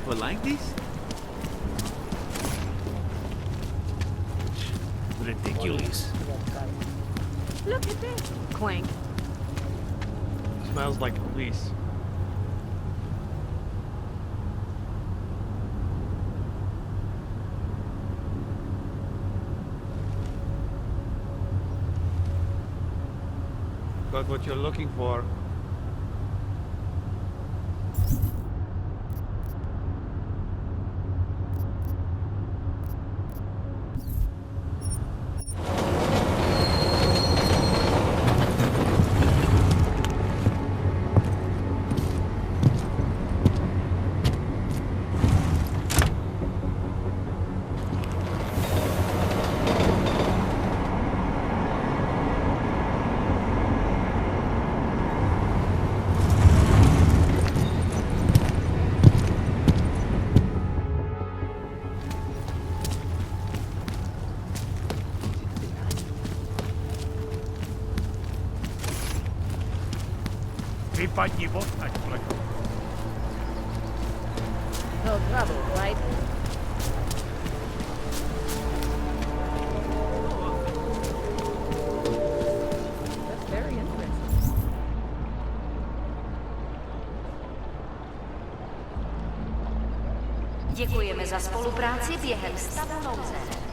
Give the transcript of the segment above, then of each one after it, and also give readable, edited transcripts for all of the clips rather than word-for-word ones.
people like this? Ridiculous. Look at this. Clank. Smells like police. Got what you're looking for. No trouble, right? That's very interesting. Děkujeme za spolupráci během stavu nouze.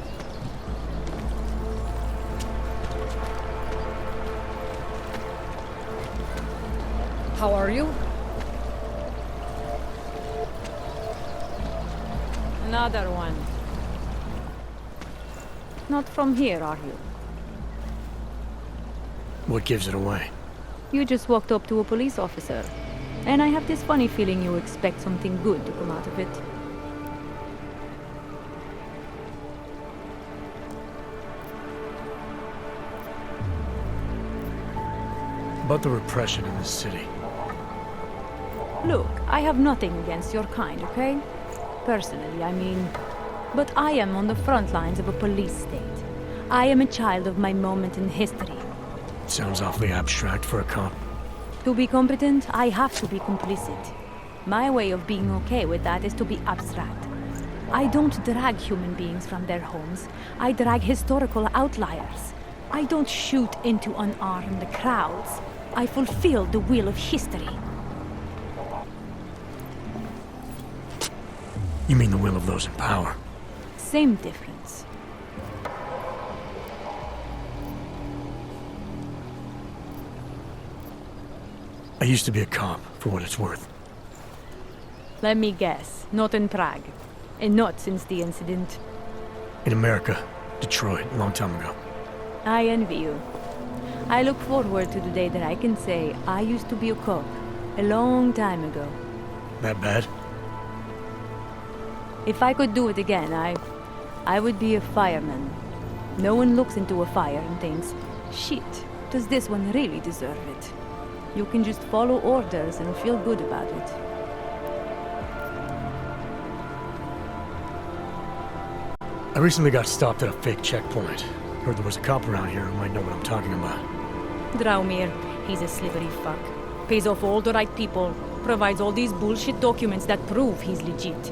How are you? Another one. Not from here, are you? What gives it away? You just walked up to a police officer. And I have this funny feeling you expect something good to come out of it. About the repression in this city. Look, I have nothing against your kind, okay? Personally, I mean. But I am on the front lines of a police state. I am a child of my moment in history. Sounds awfully abstract for a cop. To be competent, I have to be complicit. My way of being okay with that is to be abstract. I don't drag human beings from their homes. I drag historical outliers. I don't shoot into unarmed crowds. I fulfill the will of history. You mean the will of those in power? Same difference. I used to be a cop, for what it's worth. Let me guess, not in Prague. And not since the incident. In America, Detroit, a long time ago. I envy you. I look forward to the day that I can say I used to be a cop, a long time ago. That bad? If I could do it again, I would be a fireman. No one looks into a fire and thinks, shit, does this one really deserve it? You can just follow orders and feel good about it. I recently got stopped at a fake checkpoint. Heard there was a cop around here who might know what I'm talking about. Draumir, he's a slithery fuck. Pays off all the right people, provides all these bullshit documents that prove he's legit.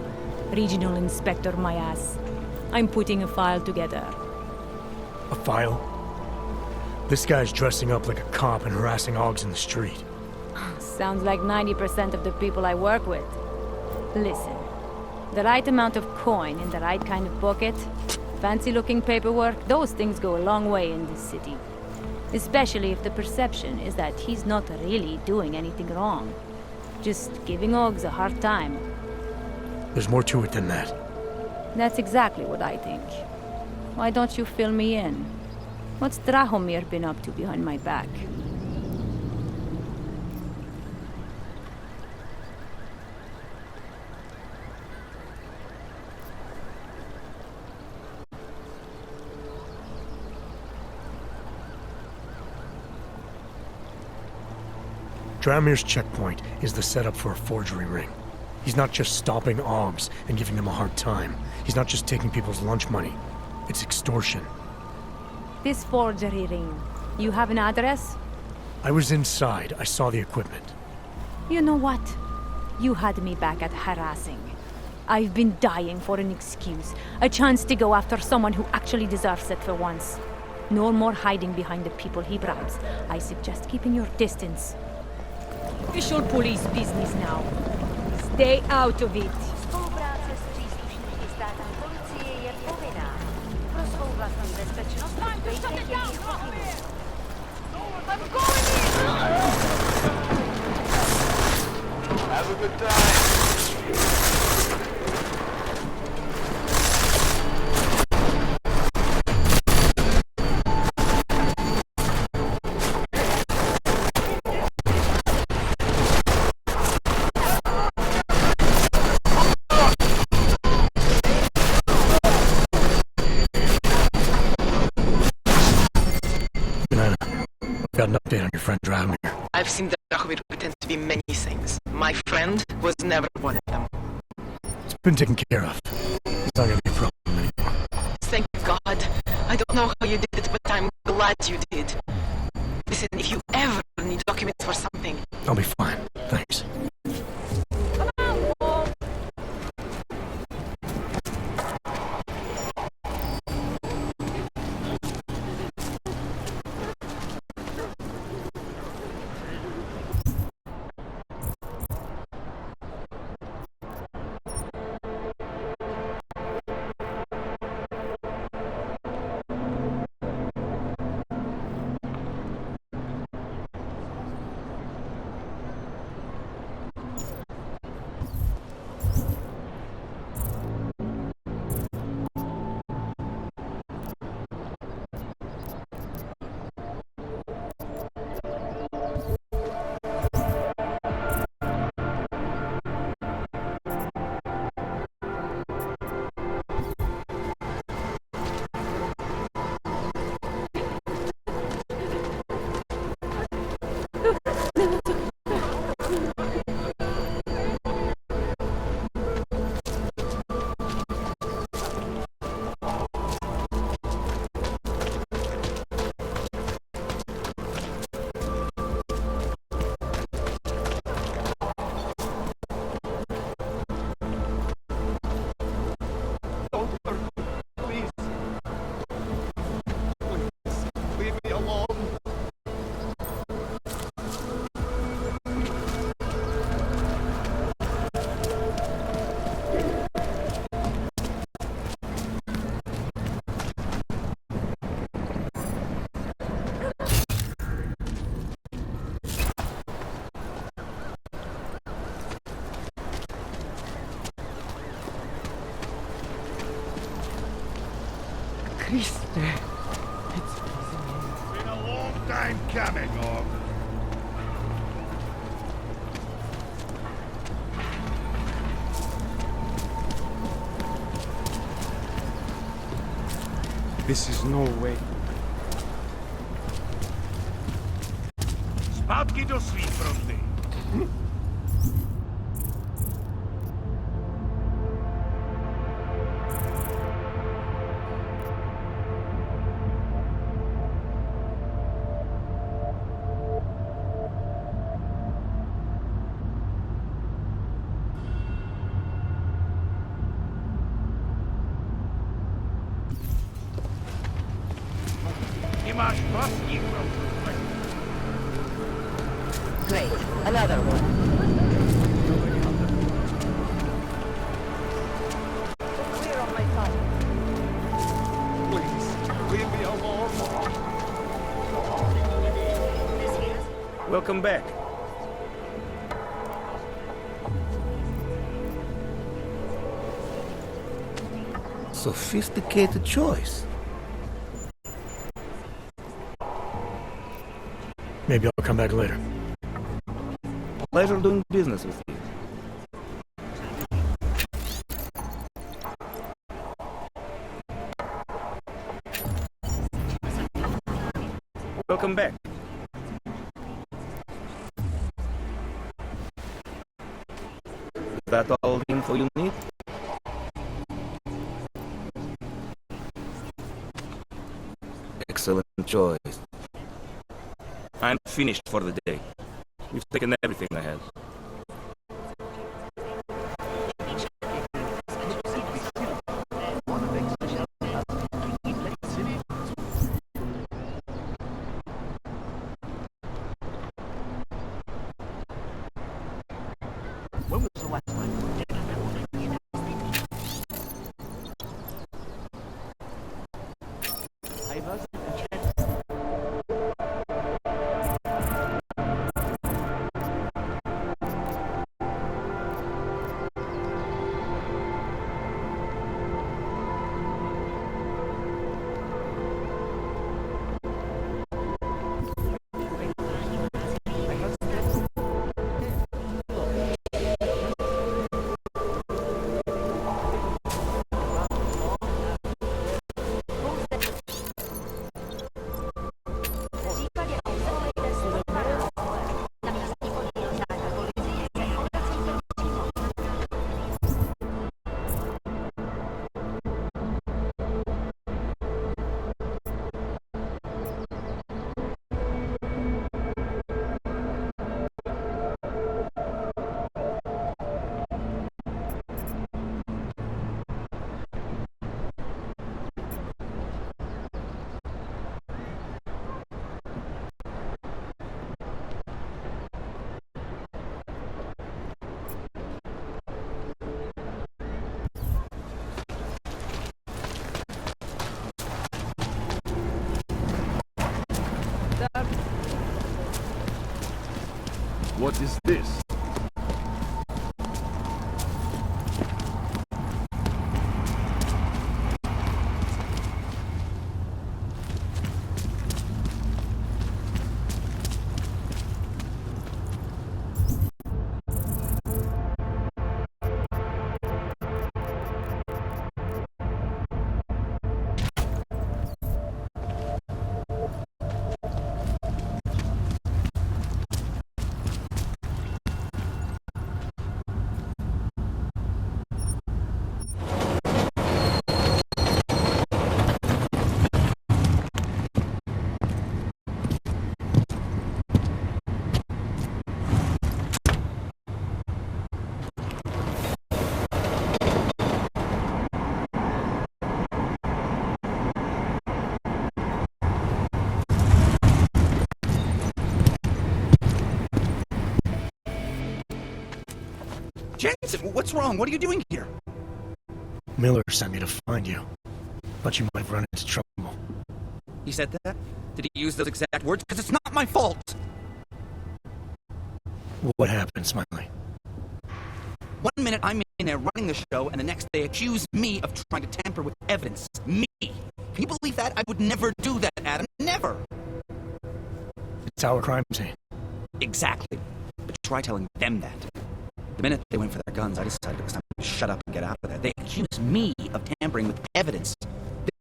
Regional inspector, my ass. I'm putting a file together. A file? This guy's dressing up like a cop and harassing hogs in the street. Sounds like 90% of the people I work with. Listen, the right amount of coin in the right kind of pocket, fancy-looking paperwork, those things go a long way in this city. Especially if the perception is that he's not really doing anything wrong. Just giving hogs a hard time. There's more to it than that. That's exactly what I think. Why don't you fill me in? What's Drahomir been up to behind my back? Dramir's checkpoint is the setup for a forgery ring. He's not just stopping OGs and giving them a hard time. He's not just taking people's lunch money. It's extortion. This forgery ring, you have an address? I was inside. I saw the equipment. You know what? You had me back at harassing. I've been dying for an excuse. A chance to go after someone who actually deserves it for once. No more hiding behind the people he bribes. I suggest keeping your distance. Official police business now. Stay out of it. Spolupráce s příslušníky státní policie je povinná. Pro svou vlastní bezpečnost dbejte jejich pokynů. Have a good time. Got an update on your friend Drowner. I've seen Drahovir pretend to be many things. My friend was never one of them. It's been taken care of. It's not gonna be a problem anymore. Thank God. I don't know how you did it, but I'm glad you did. Listen, if you ever need documents for something, I'll be fine. Thanks. Christ. Been a long time coming, Orc. This is no way. Zpátky do svý fronty. Ty máš vlastní frontu. Great. Another one. Clear on my side. Please, leave me alone. This here's Welcome back. Sophisticated choice. Maybe I'll come back later. Pleasure doing business with you. Welcome back. Is that all the info you need? Excellent choice. I'm finished for the day. You've taken everything I had. What is this? Jensen, what's wrong? What are you doing here? Miller sent me to find you. Thought you might run into trouble. He said that? Did he use those exact words? Because it's not my fault! What happened, Smiley? 1 minute I'm in there running the show, and the next they accuse me of trying to tamper with evidence. Me! Can you believe that? I would never do that, Adam. Never! It's our crime scene. Exactly. But try telling them that. The minute they went for their guns, I decided it was time to shut up and get out of there. They accuse me of tampering with evidence.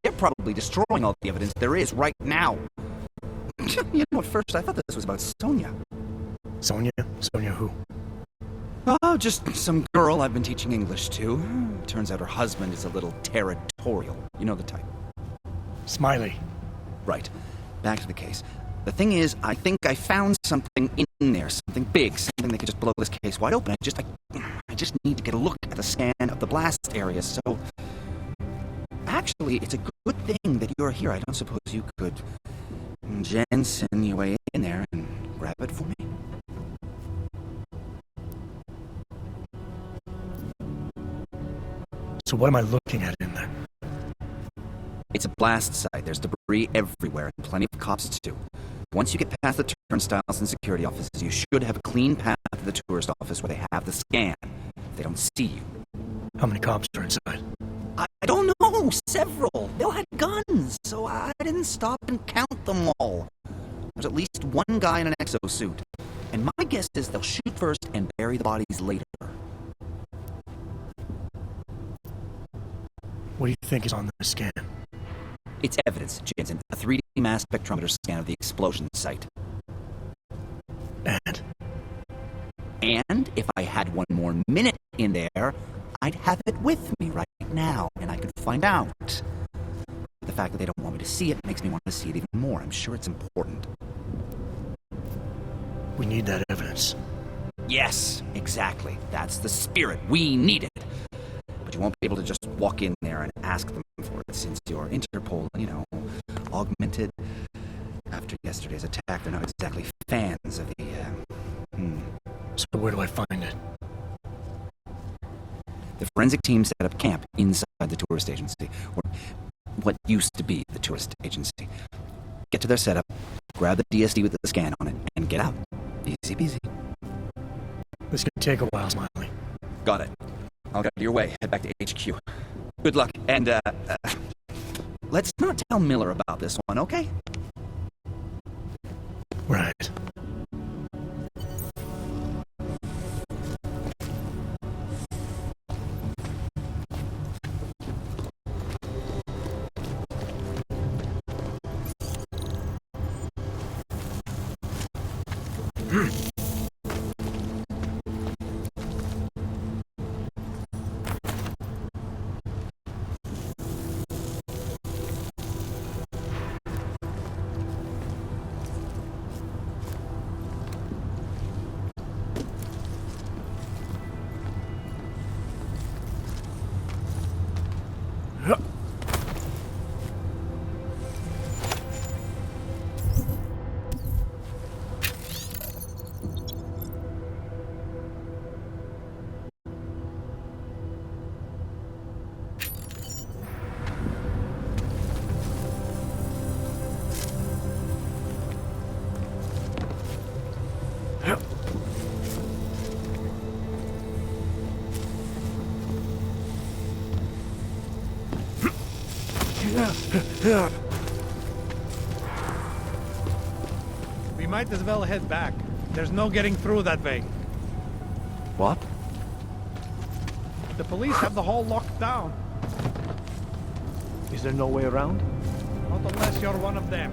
They're probably destroying all the evidence there is right now. You know, at first I thought this was about Sonia. Sonia? Sonia who? Oh, just some girl I've been teaching English to. Turns out her husband is a little territorial. You know the type. Smiley. Right. Back to the case. The thing is, I think I found something in there, something big, something that could just blow this case wide open. I just need to get a look at the scan of the blast area, so... Actually, it's a good thing that you're here. I don't suppose you could... Jensen your way in there and grab it for me? So what am I looking at in there? It's a blast site. There's debris everywhere, and plenty of cops too. Once you get past the turnstiles and security offices, you should have a clean path to the tourist office where they have the scan. If they don't see you. How many cops are inside? I don't know. Several. They all had guns, so I didn't stop and count them all. There's at least one guy in an exosuit. And my guess is they'll shoot first and bury the bodies later. What do you think is on the scan? It's evidence, Jensen. A 3D mass spectrometer scan of the explosion site. And? And if I had 1 more minute in there, I'd have it with me right now, and I could find out. The fact that they don't want me to see it makes me want to see it even more. I'm sure it's important. We need that evidence. Yes, exactly. That's the spirit. We need it. But you won't be able to just walk in there and ask them for it, since you're Interpol, augmented. After yesterday's attack, they're not exactly fans of the, So where do I find it? The forensic team set up camp inside the tourist agency, or what used to be the tourist agency. Get to their setup, grab the DSD with the scan on it, and get out. Easy peasy. This could take a while, Smiley. Got it. I'll get your way. Head back to HQ. Good luck, and, let's not tell Miller about this one, okay? Right. We might as well head back. There's no getting through that way. What? The police have the hall locked down. Is there no way around? Not unless you're one of them.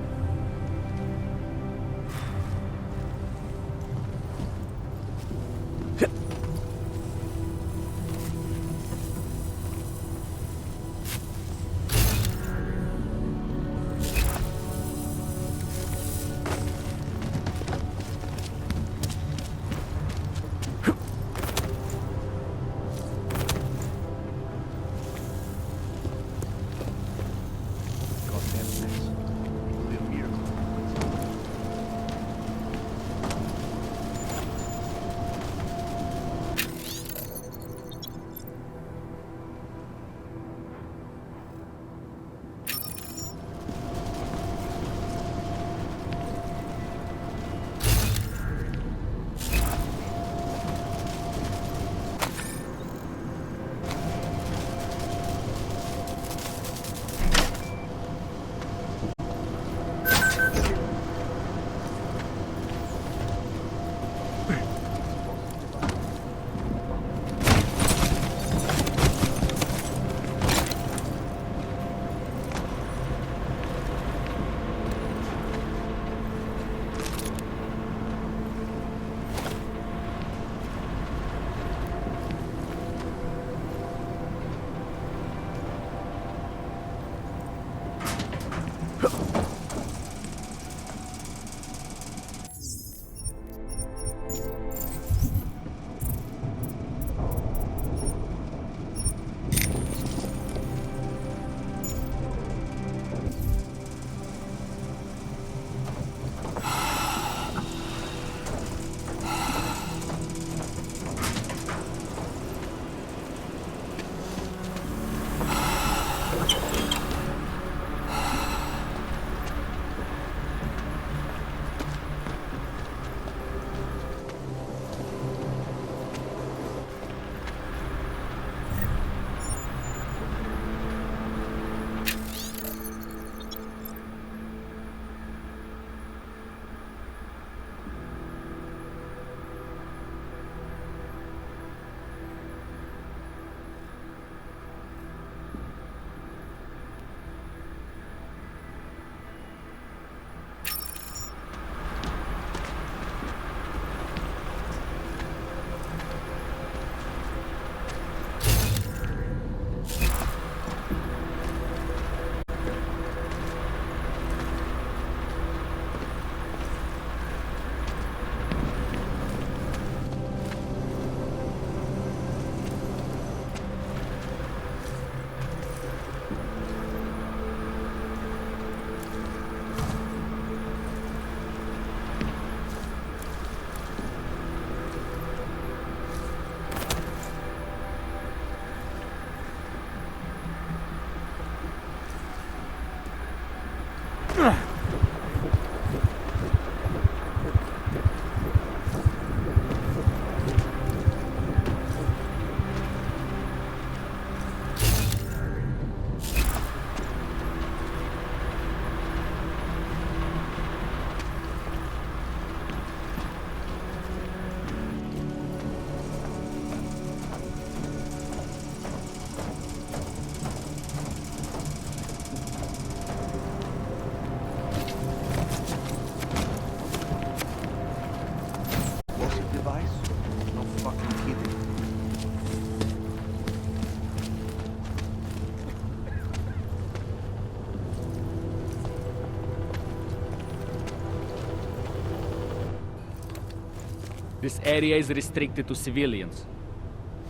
This area is restricted to civilians.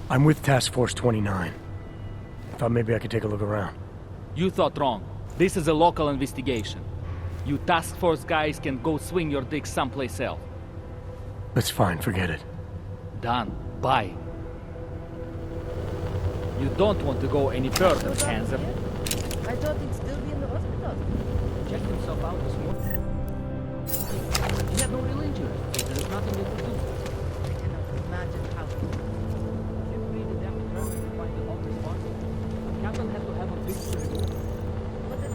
I'm with Task Force 29. Thought maybe I could take a look around. You thought wrong. This is a local investigation. You task force guys can go swing your dick someplace else. That's fine, forget it. Done. Bye. You don't want to go any further, handsome. I thought he'd still be in the hospital. Checked himself out this morning. He had no real injuries, so there's nothing you can do. I cannot imagine how. Simply the damn determined to find the hot response. The captain had to have a big removal. What did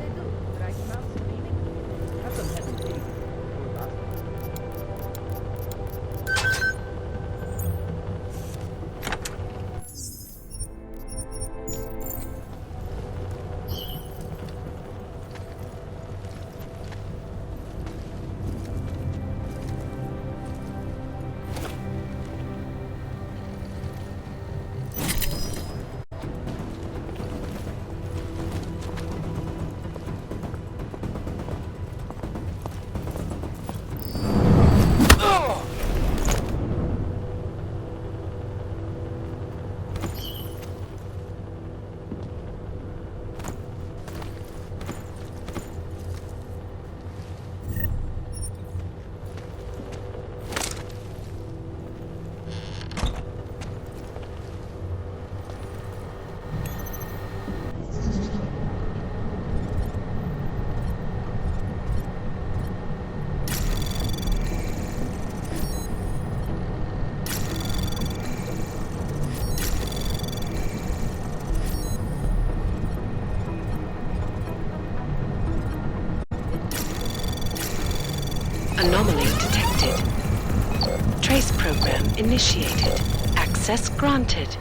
initiated. Access granted.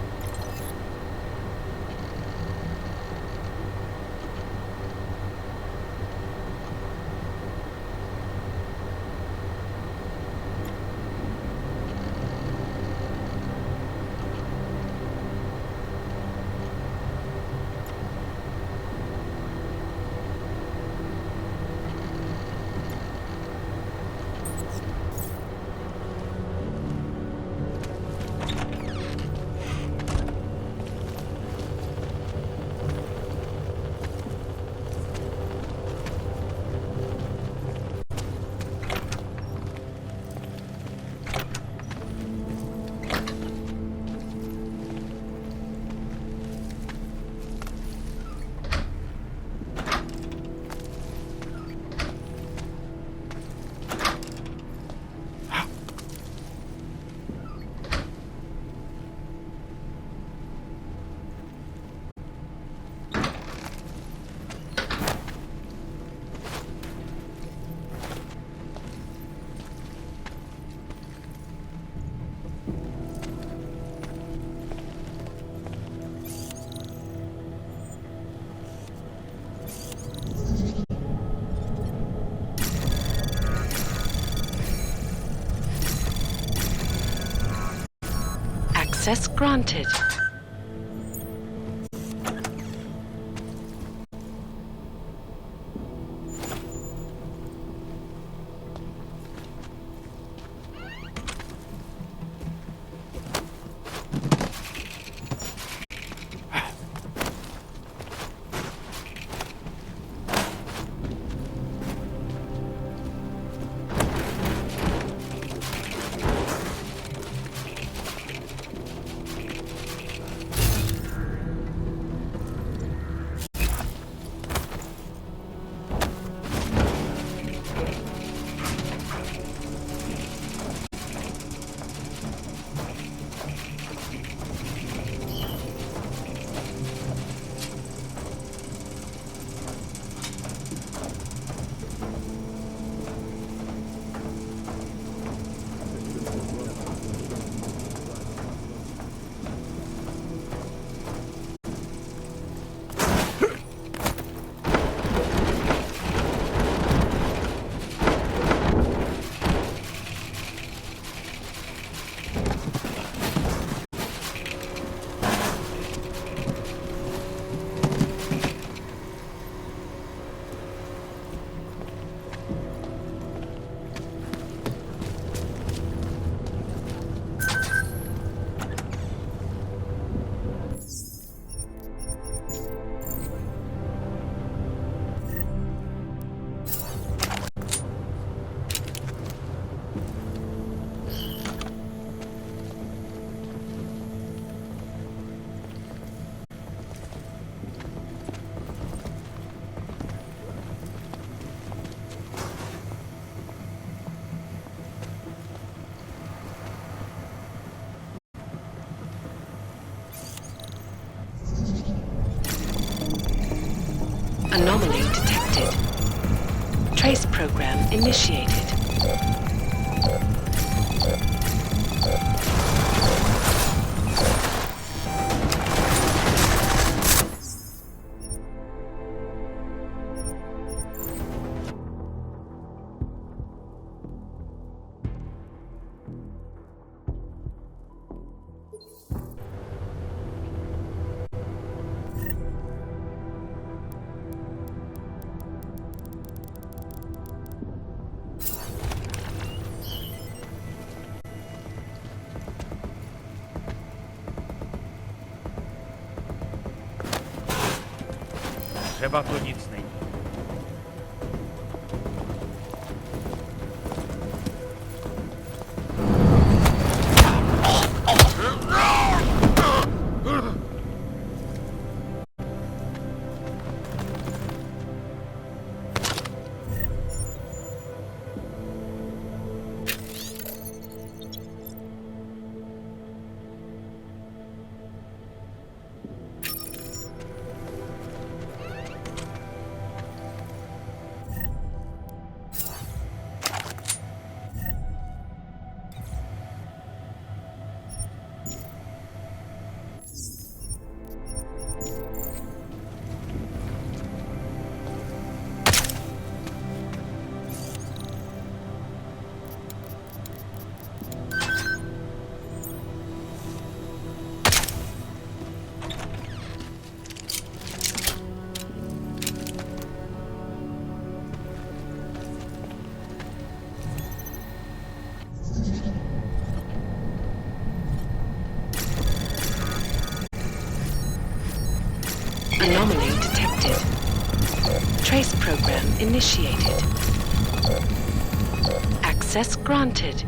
Access granted. Anomaly detected. Trace program initiated. Chyba tu nic nie. Anomaly detected. Trace program initiated. Access granted.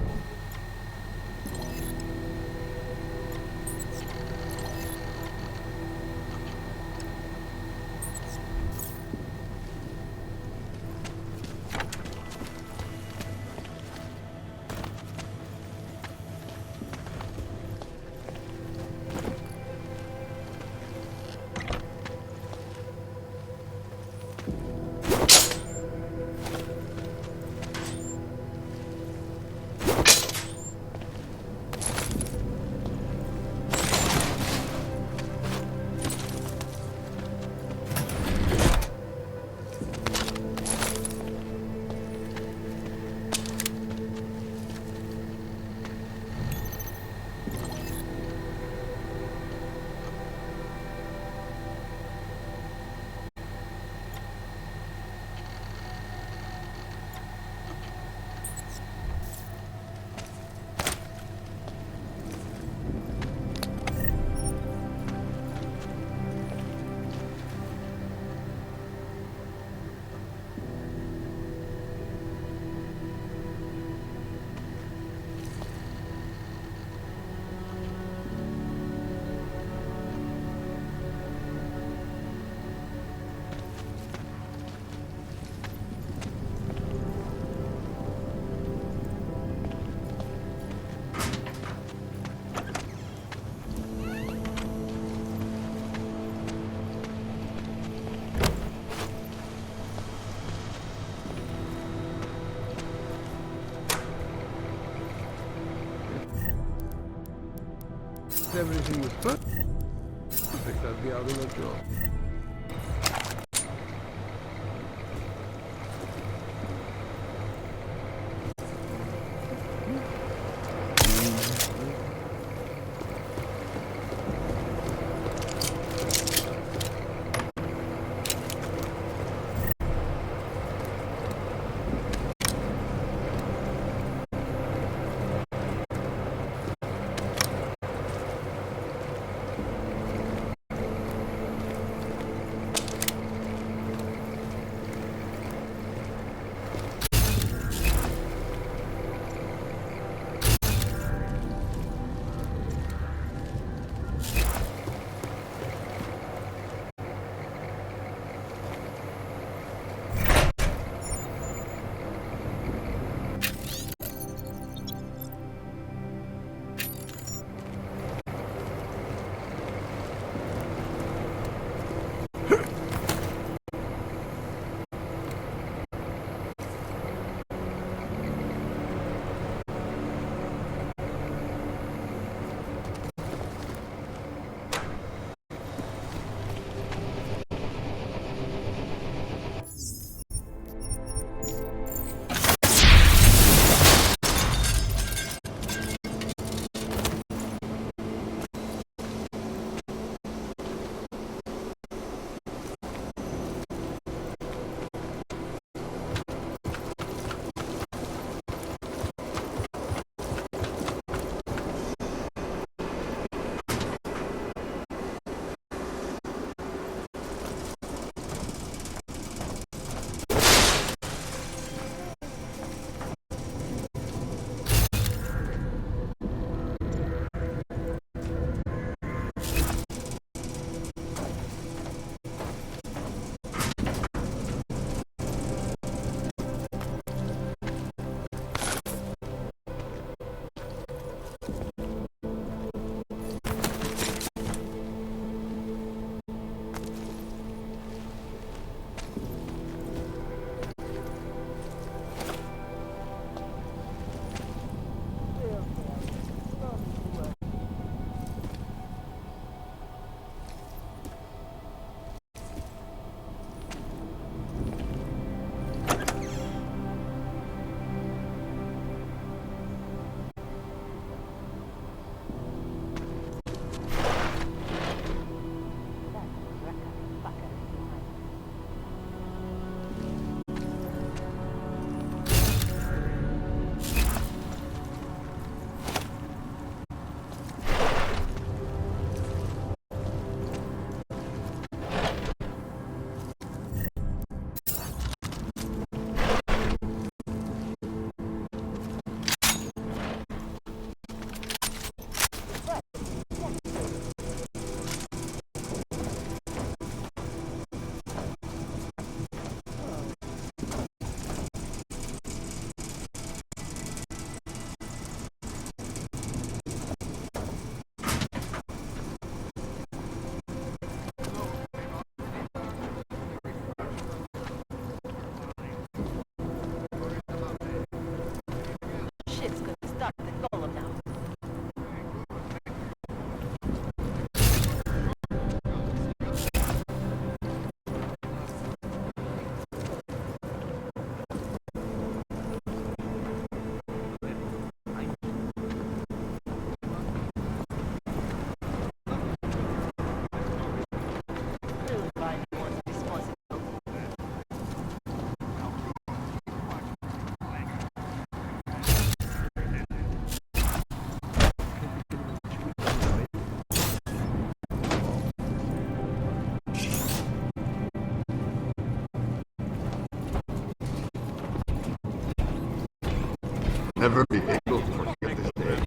Everything was perfect. I'd be out of a job. never be able to forget this day.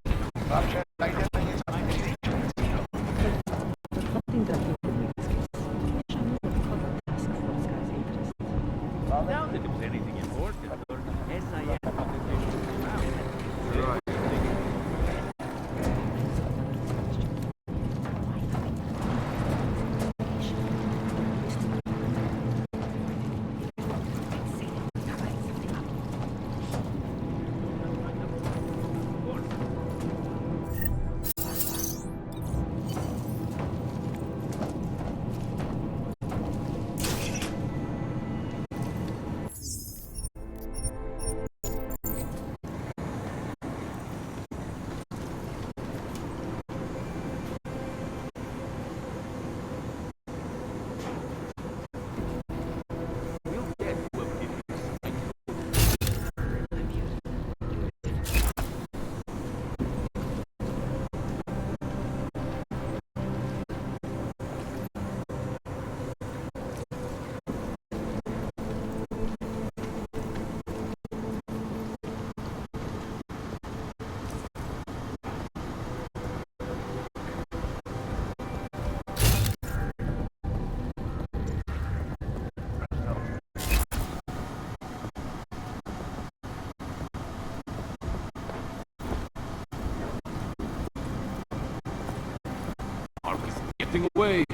Getting away.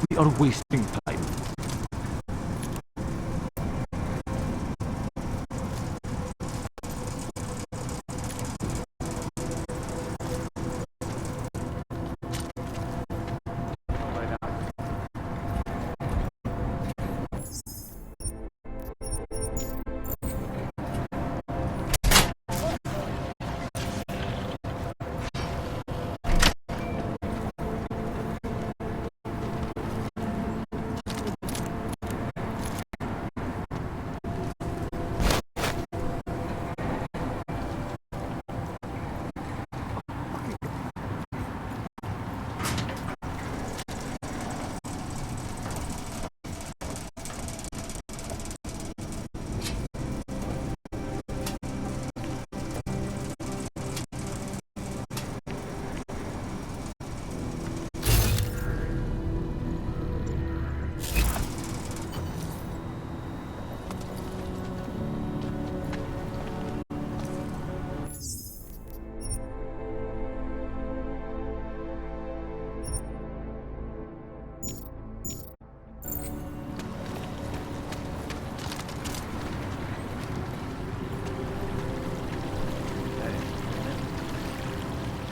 We are wasting time.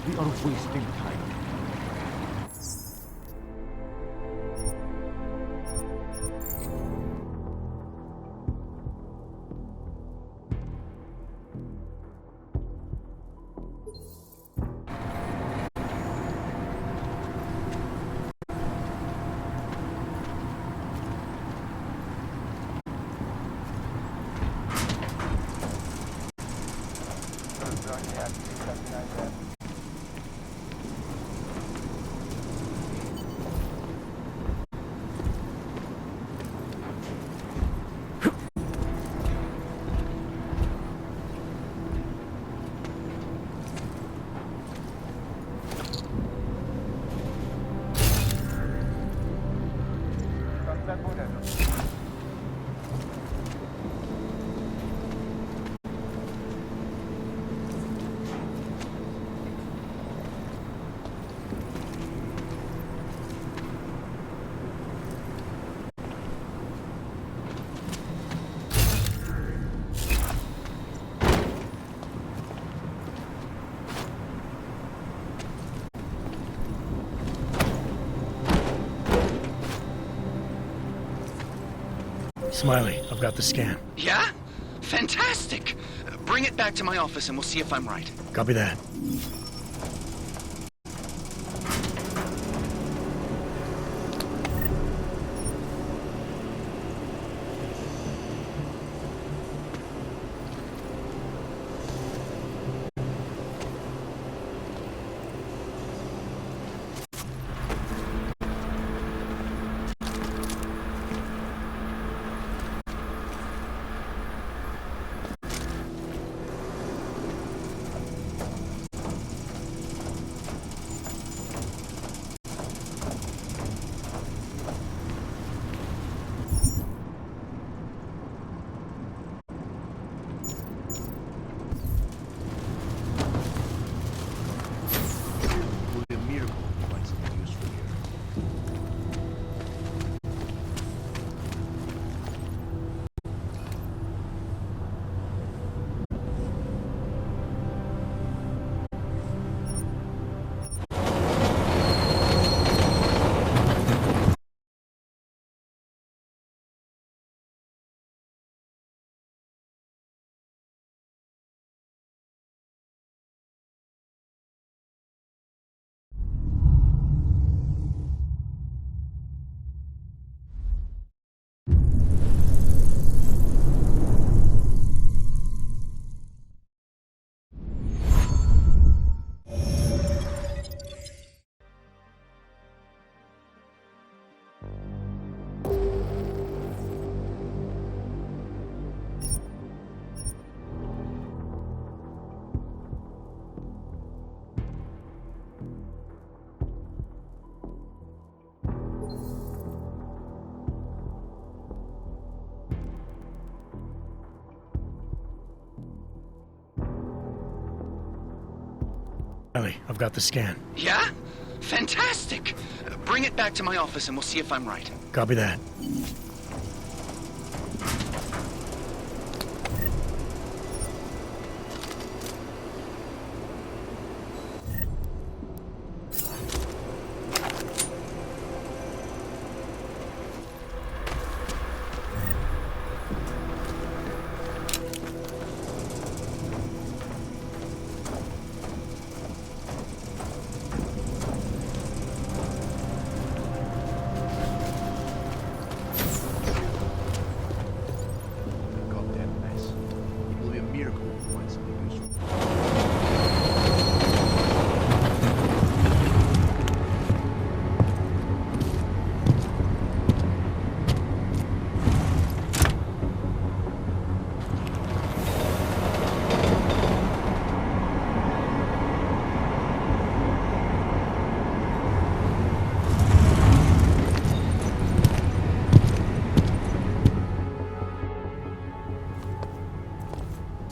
We are wasting time. Smiley, I've got the scan. Yeah? Fantastic! Bring it back to my office and we'll see if I'm right. Copy that. Smiley, I've got the scan. Yeah? Fantastic! Bring it back to my office and we'll see if I'm right. Copy that.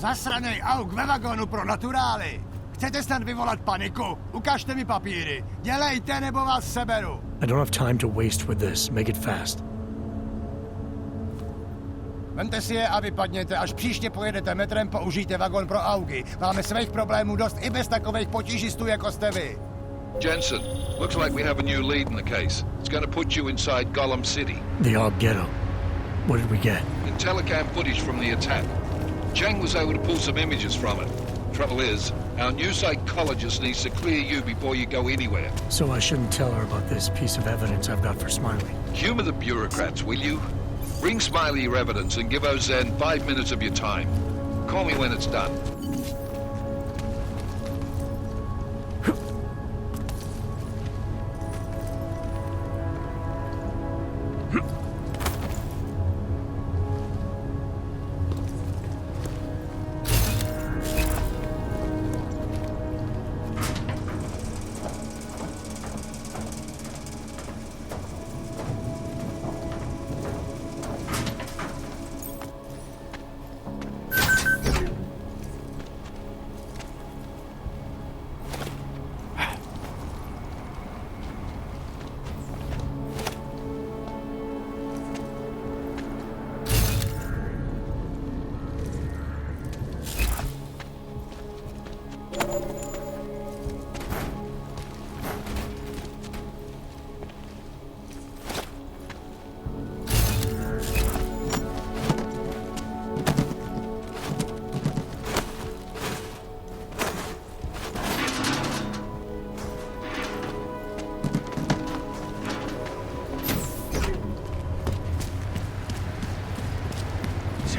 Zasranej auk ve vagonu pro naturály! Chcete snad vyvolat paniku? Ukažte mi papíry. Dělejte, nebo vás seberu. I don't have time to waste with this. Make it fast. Vemte si je a vypadněte. Až příště pojedete metrem, použijte vagon pro augy. Máme svých problémů dost i bez takových potížistů, jako jste vy. Jensen, looks like we have a new lead in the case. It's going to put you inside Gollum City. The Og Ghetto. What did we get? Telecam footage from the attack. Chang was able to pull some images from it. Trouble is, our new psychologist needs to clear you before you go anywhere. So I shouldn't tell her about this piece of evidence I've got for Smiley. Humor the bureaucrats, will you? Bring Smiley your evidence and give Ozen 5 minutes of your time. Call me when it's done.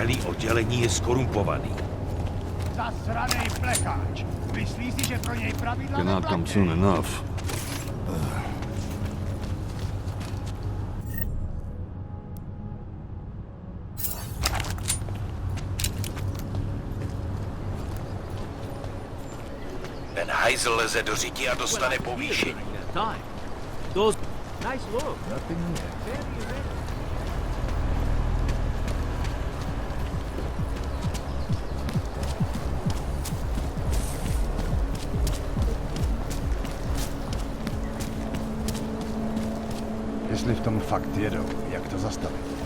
Celý oddělení je skorumpovaný. Zasranej plecháč. Myslí si, že pro něj pravidla Cannot come soon enough. Ten hajzl leze do řiti a dostane povýšení. Those nice look. Jestli v tom fakt jedou, jak to zastavit?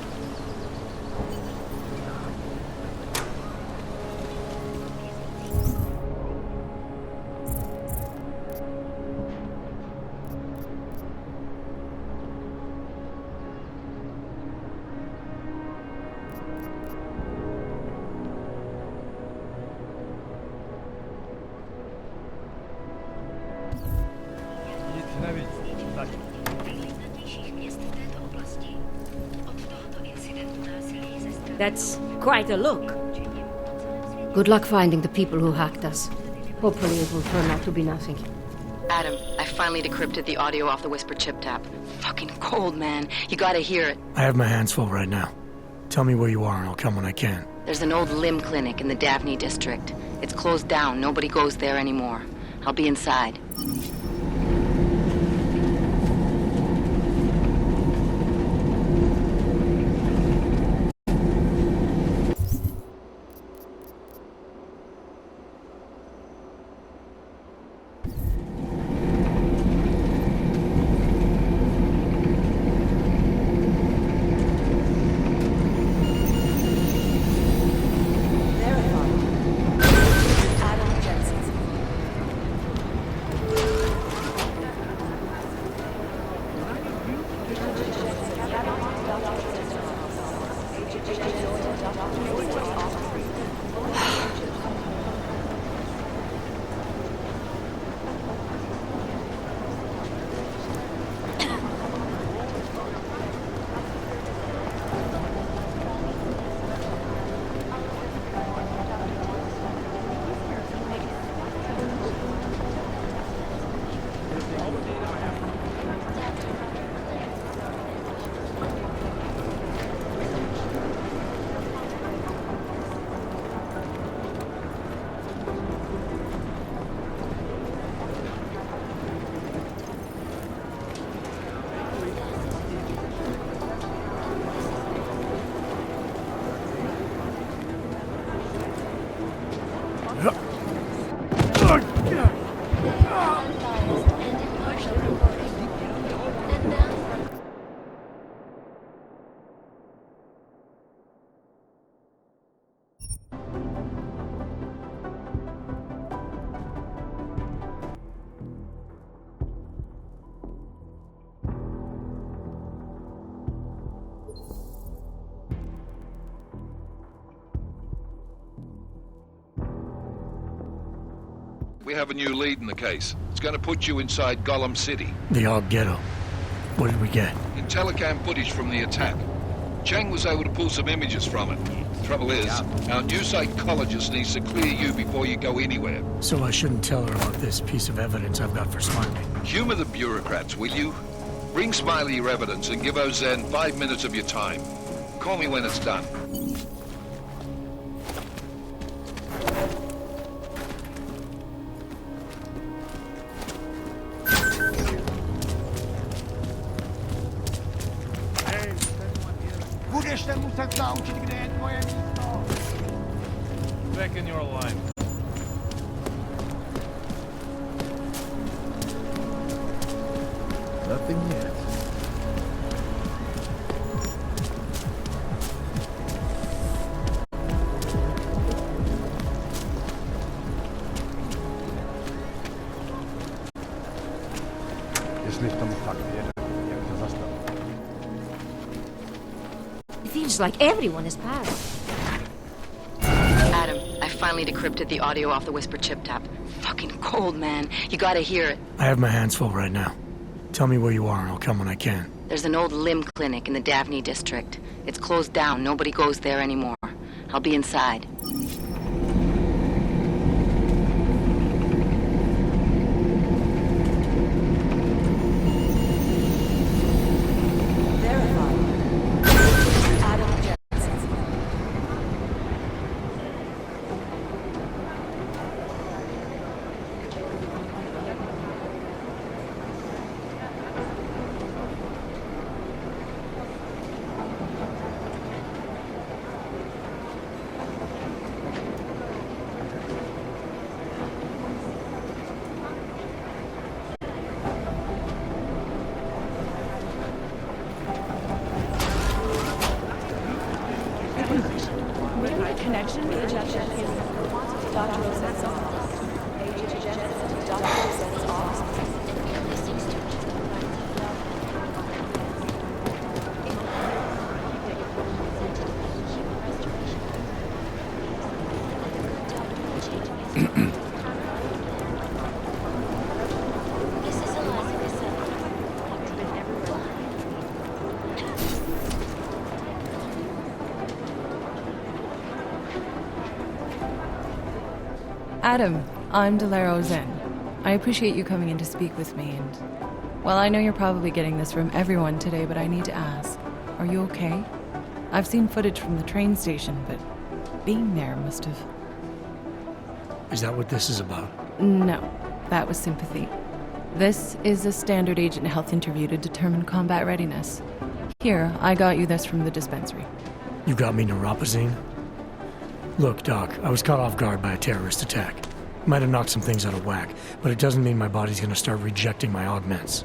That's quite a look. Good luck finding the people who hacked us. Hopefully it will turn out to be nothing. Adam, I finally decrypted the audio off the Whisper chip tap. Fucking cold, man. You gotta hear it. I have my hands full right now. Tell me where you are and I'll come when I can. There's an old limb clinic in the Daphne district. It's closed down. Nobody goes there anymore. I'll be inside. We have a new lead in the case. It's going to put you inside Gollum City. The Og Ghetto. What did we get? In telecam footage from the attack. Chang was able to pull some images from it. Trouble is, our new psychologist needs to clear you before you go anywhere. So I shouldn't tell her about this piece of evidence I've got for Smiley. Humor the bureaucrats, will you? Bring Smiley your evidence and give Ozen 5 minutes of your time. Call me when it's done. Budeš se muset naučit, kde je tvoje místo. Back in your line. Nothing yet. Jestli v tom fakt jede, jak to zastavit? It feels like everyone is paranoid. Adam, I finally decrypted the audio off the Whisper chip tap. Fucking cold, man. You gotta hear it. I have my hands full right now. Tell me where you are and I'll come when I can. There's an old limb clinic in the Daphne district. It's closed down. Nobody goes there anymore. I'll be inside. Connection with ejection is Dr. Rosette's office. Dr. Rosette's office. Adam, I'm Delaro Zen. I appreciate you coming in to speak with me, and... well, I know you're probably getting this from everyone today, but I need to ask. Are you okay? I've seen footage from the train station, but being there must have... Is that what this is about? No, that was sympathy. This is a standard agent health interview to determine combat readiness. Here, I got you this from the dispensary. You got me neuropazine? Look, Doc, I was caught off guard by a terrorist attack. Might have knocked some things out of whack, but it doesn't mean my body's gonna start rejecting my augments.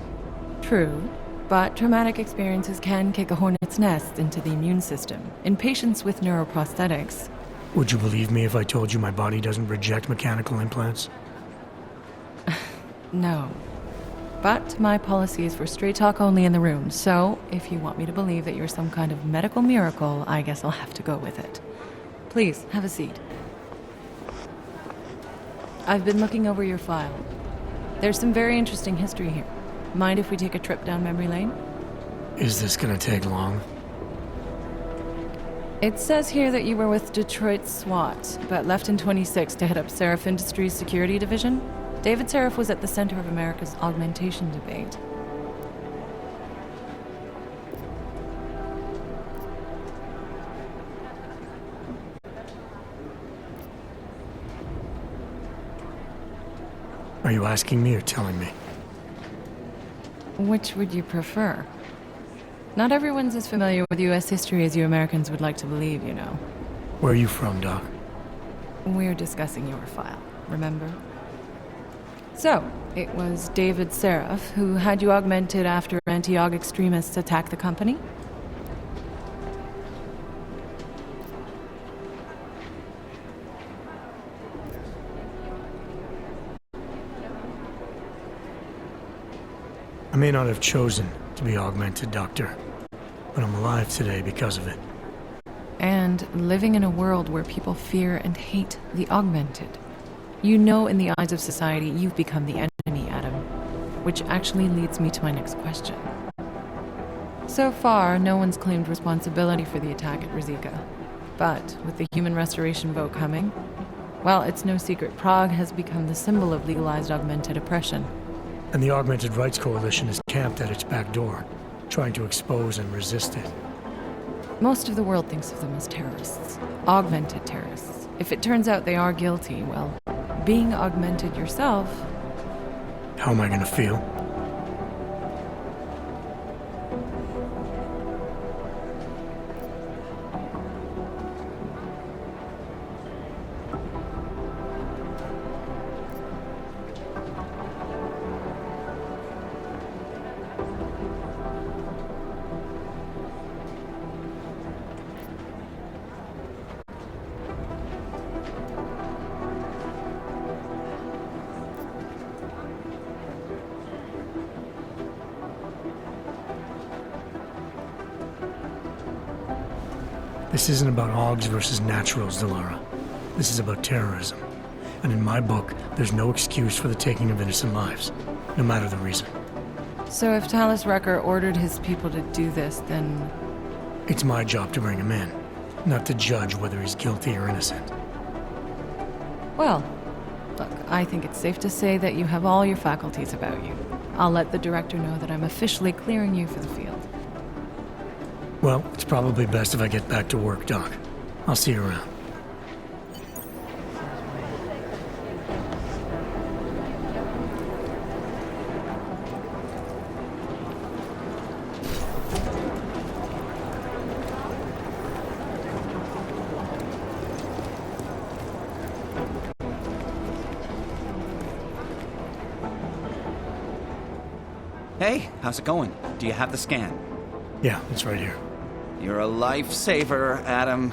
True, but traumatic experiences can kick a hornet's nest into the immune system. In patients with neuroprosthetics... Would you believe me if I told you my body doesn't reject mechanical implants? No. But my policy is for straight talk only in the room, so if you want me to believe that you're some kind of medical miracle, I guess I'll have to go with it. Please, have a seat. I've been looking over your file. There's some very interesting history here. Mind if we take a trip down memory lane? Is this gonna take long? It says here that you were with Detroit SWAT, but left in 26 to head up Seraph Industries' security division. David Seraph was at the center of America's augmentation debate. Are you asking me or telling me? Which would you prefer? Not everyone's as familiar with U.S. history as you Americans would like to believe, you know. Where are you from, Doc? We're discussing your file, remember? So, it was David Seraph who had you augmented after anti-aug extremists attacked the company? I may not have chosen to be augmented, Doctor, but I'm alive today because of it. And living in a world where people fear and hate the augmented. You know, in the eyes of society, you've become the enemy, Adam. Which actually leads me to my next question. So far, no one's claimed responsibility for the attack at Rizika. But with the human restoration vote coming, well, it's no secret Prague has become the symbol of legalized augmented oppression. And the Augmented Rights Coalition is camped at its back door, trying to expose and resist it. Most of the world thinks of them as terrorists. Augmented terrorists. If it turns out they are guilty, well, being augmented yourself... How am I gonna feel? This isn't about Augs versus Naturals, Delara. This is about terrorism. And in my book, there's no excuse for the taking of innocent lives, no matter the reason. So if Talus Wrecker ordered his people to do this, then... It's my job to bring him in. not to judge whether he's guilty or innocent. Well, look, I think it's safe to say that you have all your faculties about you. I'll let the director know that I'm officially clearing you for the field. Well, it's probably best if I get back to work, Doc. I'll see you around. Hey, how's it going? Do you have the scan? Yeah, it's right here. You're a lifesaver, Adam.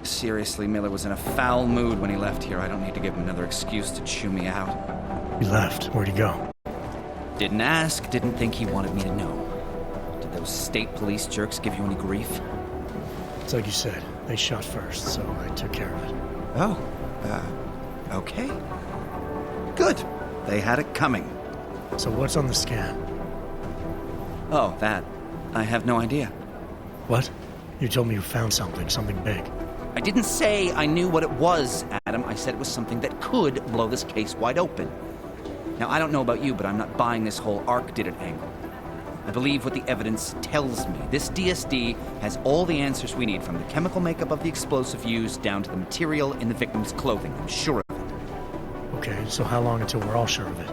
Seriously, Miller was in a foul mood when he left here. I don't need to give him another excuse to chew me out. He left. Where'd he go? Didn't ask, didn't think he wanted me to know. Did those state police jerks give you any grief? It's like you said. They shot first, so I took care of it. Oh, okay. Good. They had it coming. So what's on the scan? Oh, that. I have no idea. What? You told me you found something big. I didn't say I knew what it was, Adam. I said it was something that could blow this case wide open. Now, I don't know about you, but I'm not buying this whole Ark did it angle. I believe what the evidence tells me. This DSD has all the answers we need, from the chemical makeup of the explosive used down to the material in the victim's clothing. I'm sure of it. Okay, so how long until we're all sure of it?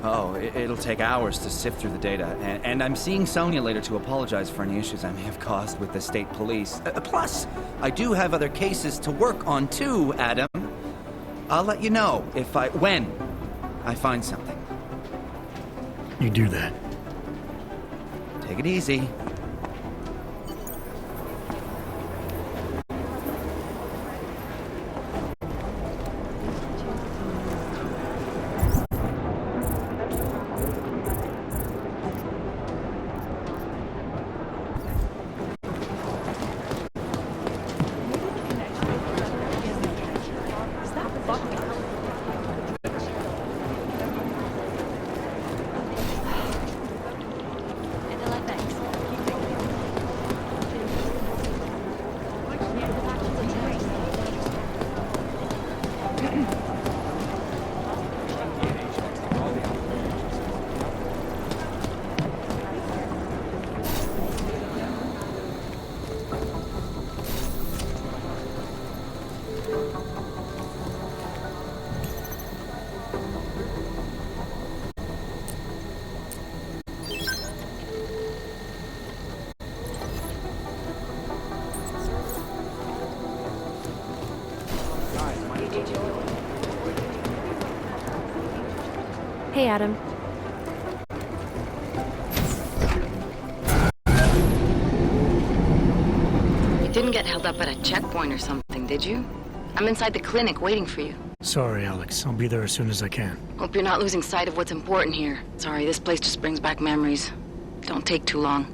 Oh, it'll take hours to sift through the data, and I'm seeing Sonia later to apologize for any issues I may have caused with the state police. Plus, I do have other cases to work on too, Adam. I'll let you know when I find something. You do that. Take it easy. Hey, Adam. You didn't get held up at a checkpoint or something, did you? I'm inside the clinic waiting for you. Sorry, Alex. I'll be there as soon as I can. Hope you're not losing sight of what's important here. Sorry, this place just brings back memories. Don't take too long.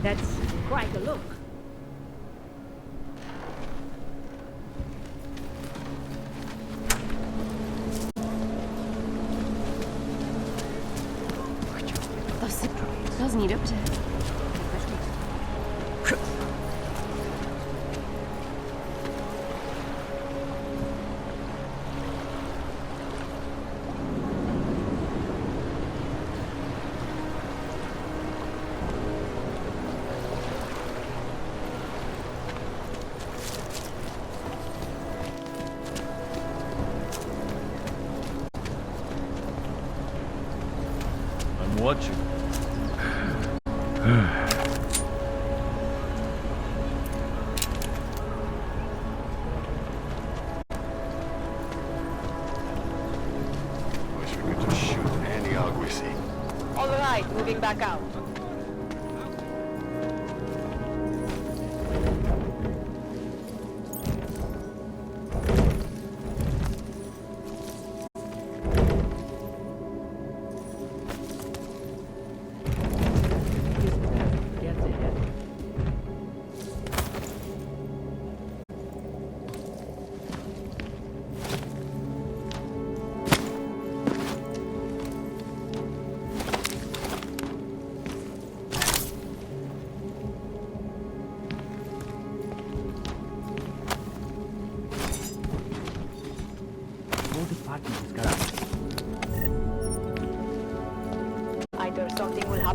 That's quite a look. Doesn't need up to. I'm watching. Wish we could just shoot any hog we see. All right, moving back out.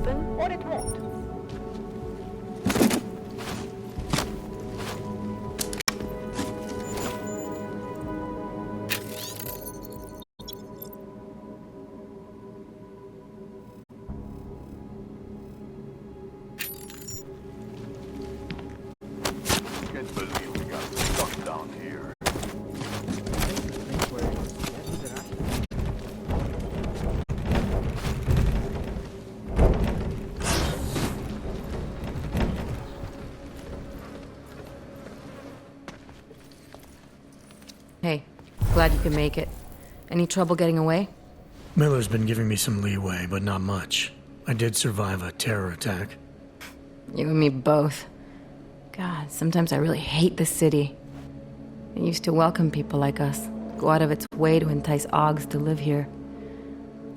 happen, or it won't. Can't believe we got stuck down here. Hey, glad you can make it. Any trouble getting away? Miller's been giving me some leeway, but not much. I did survive a terror attack. You and me both. God, sometimes I really hate this city. It used to welcome people like us, go out of its way to entice Augs to live here.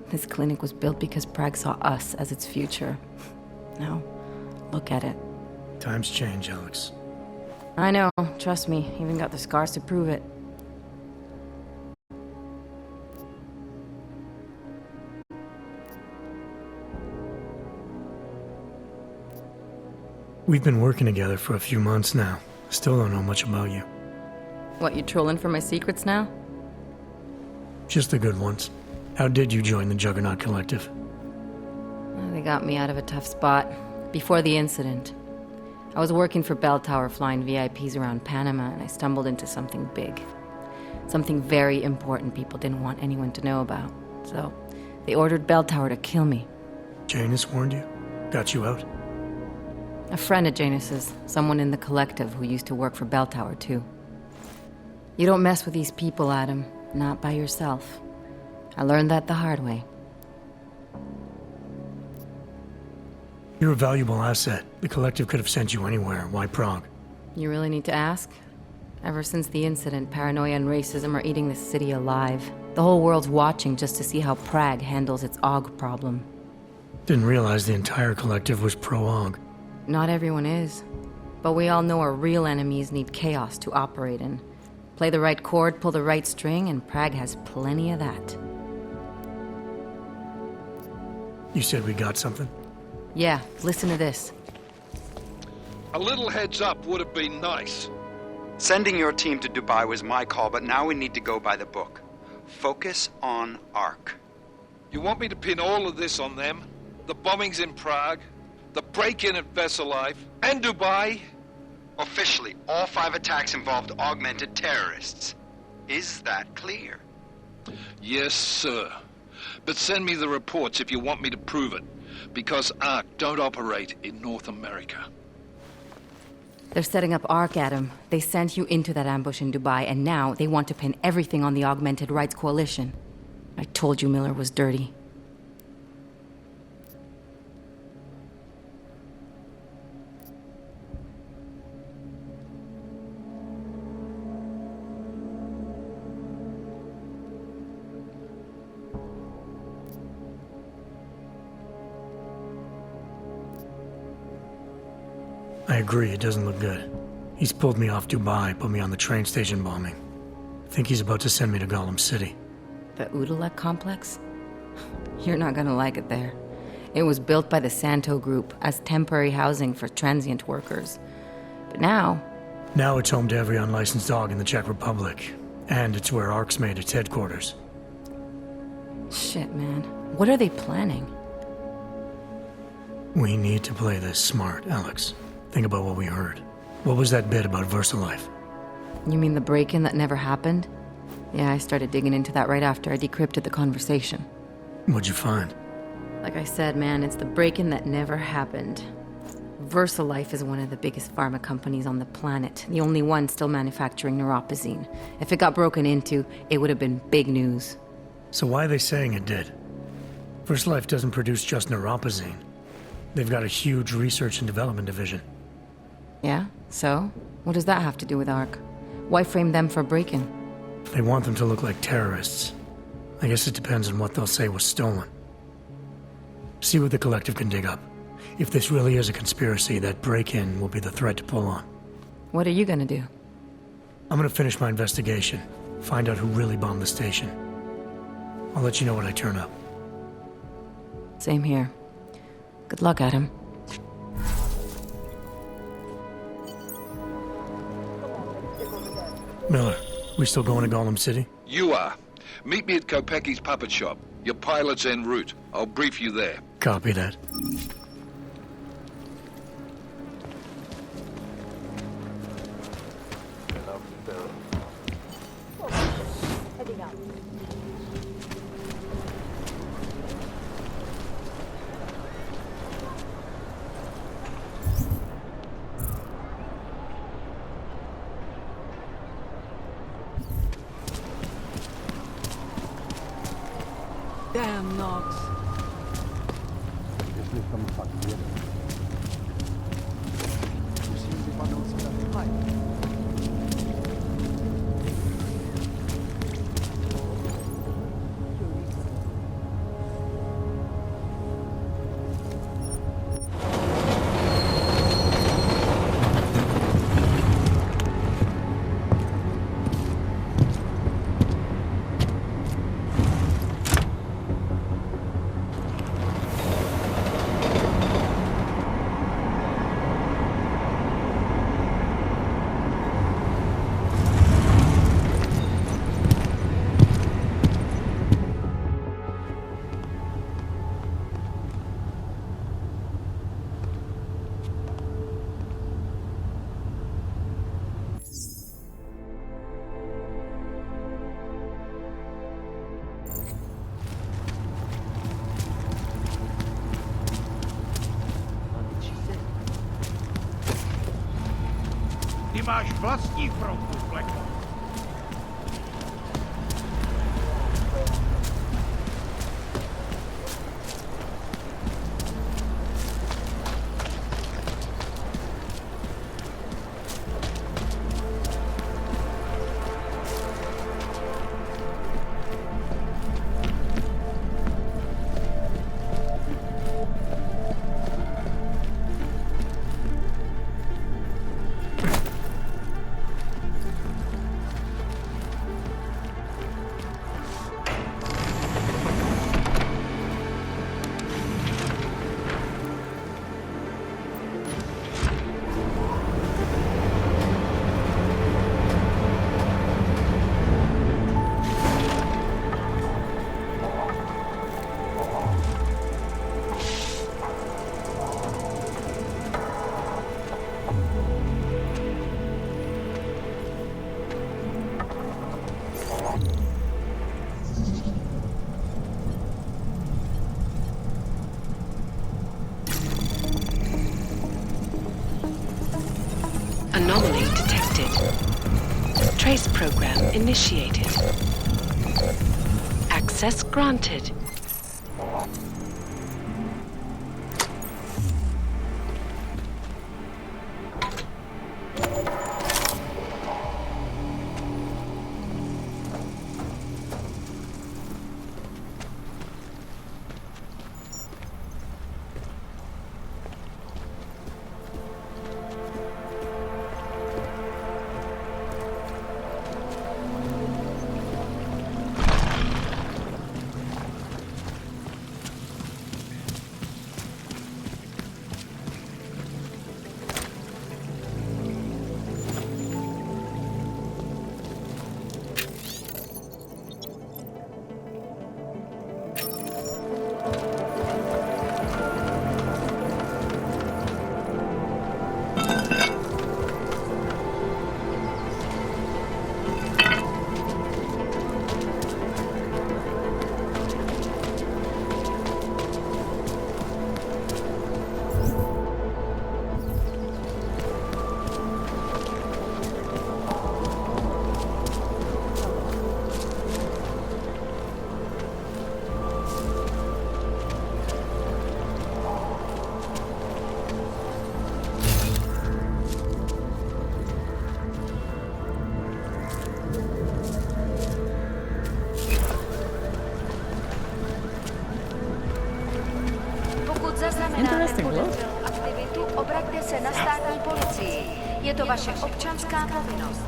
This clinic was built because Prague saw us as its future. Now, look at it. Times change, Alex. I know, trust me, even got the scars to prove it. We've been working together for a few months now. Still don't know much about you. What, you trolling for my secrets now? Just the good ones. How did you join the Juggernaut Collective? Well, they got me out of a tough spot. Before the incident, I was working for Bell Tower flying VIPs around Panama, and I stumbled into something big. Something very important people didn't want anyone to know about. So, they ordered Bell Tower to kill me. Janus warned you? Got you out? A friend of Janus's, someone in the collective who used to work for Bell Tower too. You don't mess with these people, Adam. Not by yourself. I learned that the hard way. You're a valuable asset. The collective could have sent you anywhere. Why Prague? You really need to ask? Ever since the incident, paranoia and racism are eating this city alive. The whole world's watching just to see how Prague handles its AUG problem. Didn't realize the entire collective was pro-AUG. Not everyone is. But we all know our real enemies need chaos to operate in. Play the right chord, pull the right string, and Prague has plenty of that. You said we got something? Yeah, listen to this. A little heads up would have been nice. Sending your team to Dubai was my call, but now we need to go by the book. Focus on Ark. You want me to pin all of this on them? The bombings in Prague, the break-in at Vesellife, and Dubai? Officially, all 5 attacks involved augmented terrorists. Is that clear? Yes, sir. But send me the reports if you want me to prove it, because Ark don't operate in North America. They're setting up Ark, Adam. They sent you into that ambush in Dubai, and now they want to pin everything on the Augmented Rights Coalition. I told you Miller was dirty. I agree, it doesn't look good. He's pulled me off Dubai, put me on the train station bombing. I think he's about to send me to Gollum City. The Udalek complex? You're not gonna like it there. It was built by the Santo Group as temporary housing for transient workers. But now... Now it's home to every unlicensed dog in the Czech Republic. And it's where Ark's made its headquarters. Shit, man. What are they planning? We need to play this smart, Alex. Think about what we heard. What was that bit about VersaLife? You mean the break-in that never happened? Yeah, I started digging into that right after I decrypted the conversation. What'd you find? Like I said, man, it's the break-in that never happened. VersaLife is one of the biggest pharma companies on the planet, the only one still manufacturing neuropozyne. If it got broken into, it would have been big news. So why are they saying it did? VersaLife doesn't produce just neuropozyne. They've got a huge research and development division. Yeah? So? What does that have to do with Ark? Why frame them for break-in? They want them to look like terrorists. I guess it depends on what they'll say was stolen. See what the collective can dig up. If this really is a conspiracy, that break-in will be the thread to pull on. What are you gonna do? I'm gonna finish my investigation. Find out who really bombed the station. I'll let you know when I turn up. Same here. Good luck, Adam. Miller, we still going to Golem City? You are. Meet me at Kopecki's puppet shop. Your pilot's en route. I'll brief you there. Copy that. Heading out. Damn Knox. Jeśli tam fakt jest. Musimy wypadać z tego. Ty máš vlastní frontu, Blacko. Anomaly detected. Trace program initiated. Access granted. Aktivitu, obraťte se na státní policii. Je to vaše občanská povinnost.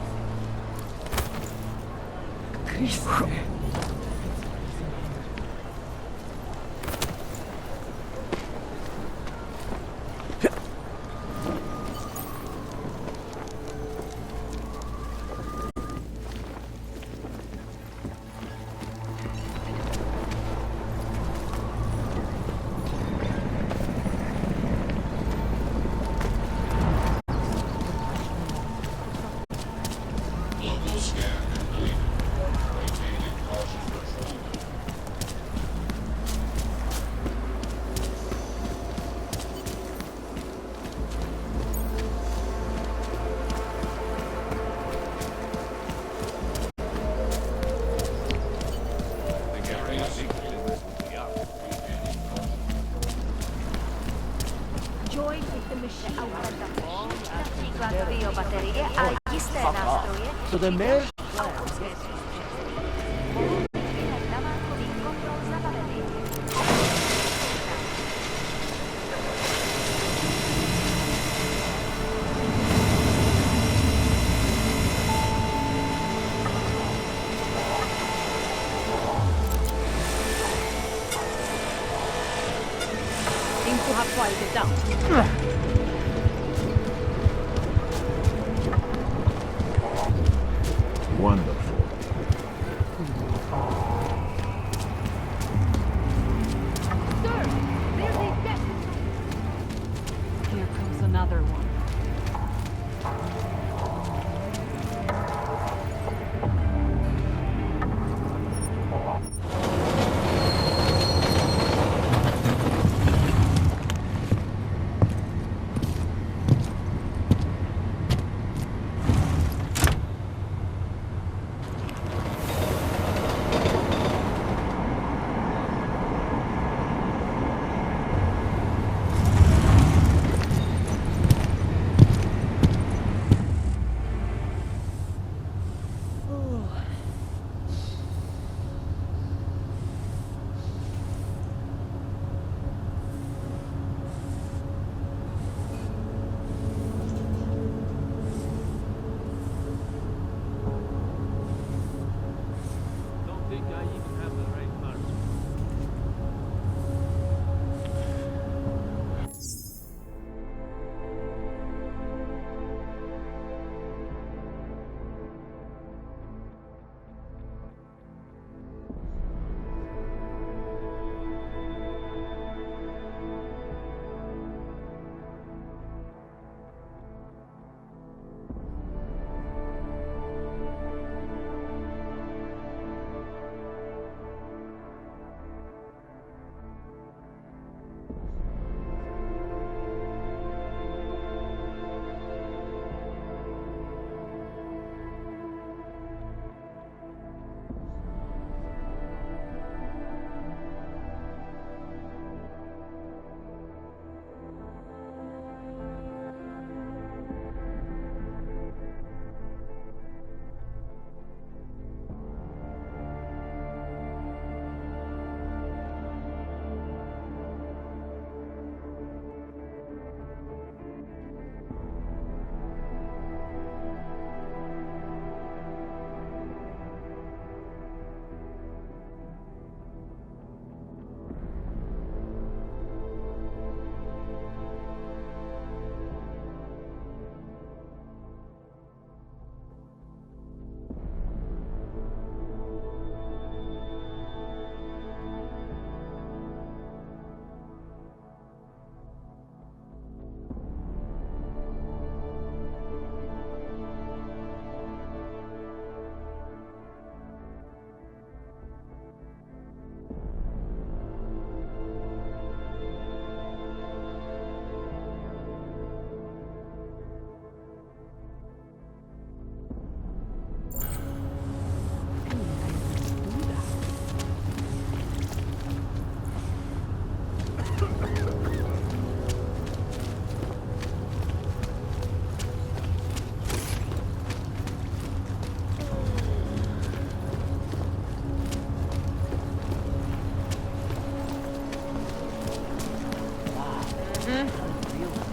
Join with the machine. Například biobaterie a jisté nástroje. So the mayor... Namátkových kontrol zabaveny. Seems to have quieted down. Wonderful. Sir, there's a death. Here comes another one. Don't think I even have the right parts.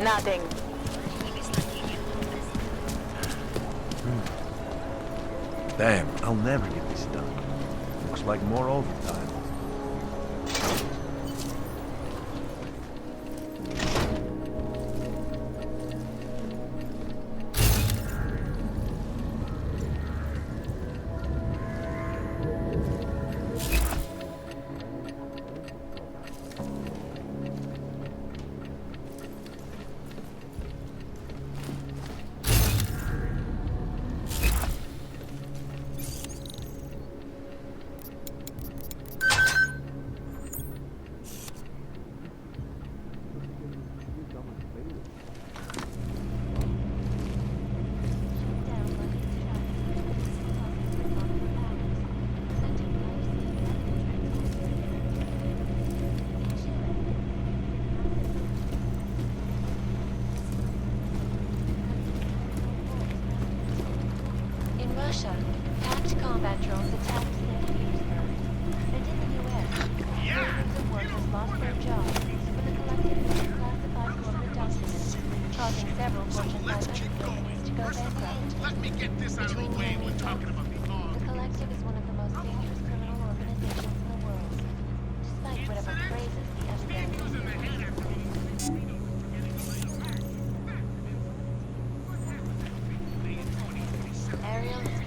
Nothing. Damn, I'll never get this done. Looks like more overtime. tax their fees first. And in the US, millions of workers lost their jobs when the collective misclassified corporate documents, causing several Fortune 500 companies to go bankrupt. Let me get this out of the way. We're talking about the The collective is one of the most dangerous criminal organizations in the world, despite whatever praises the FBI Ariel is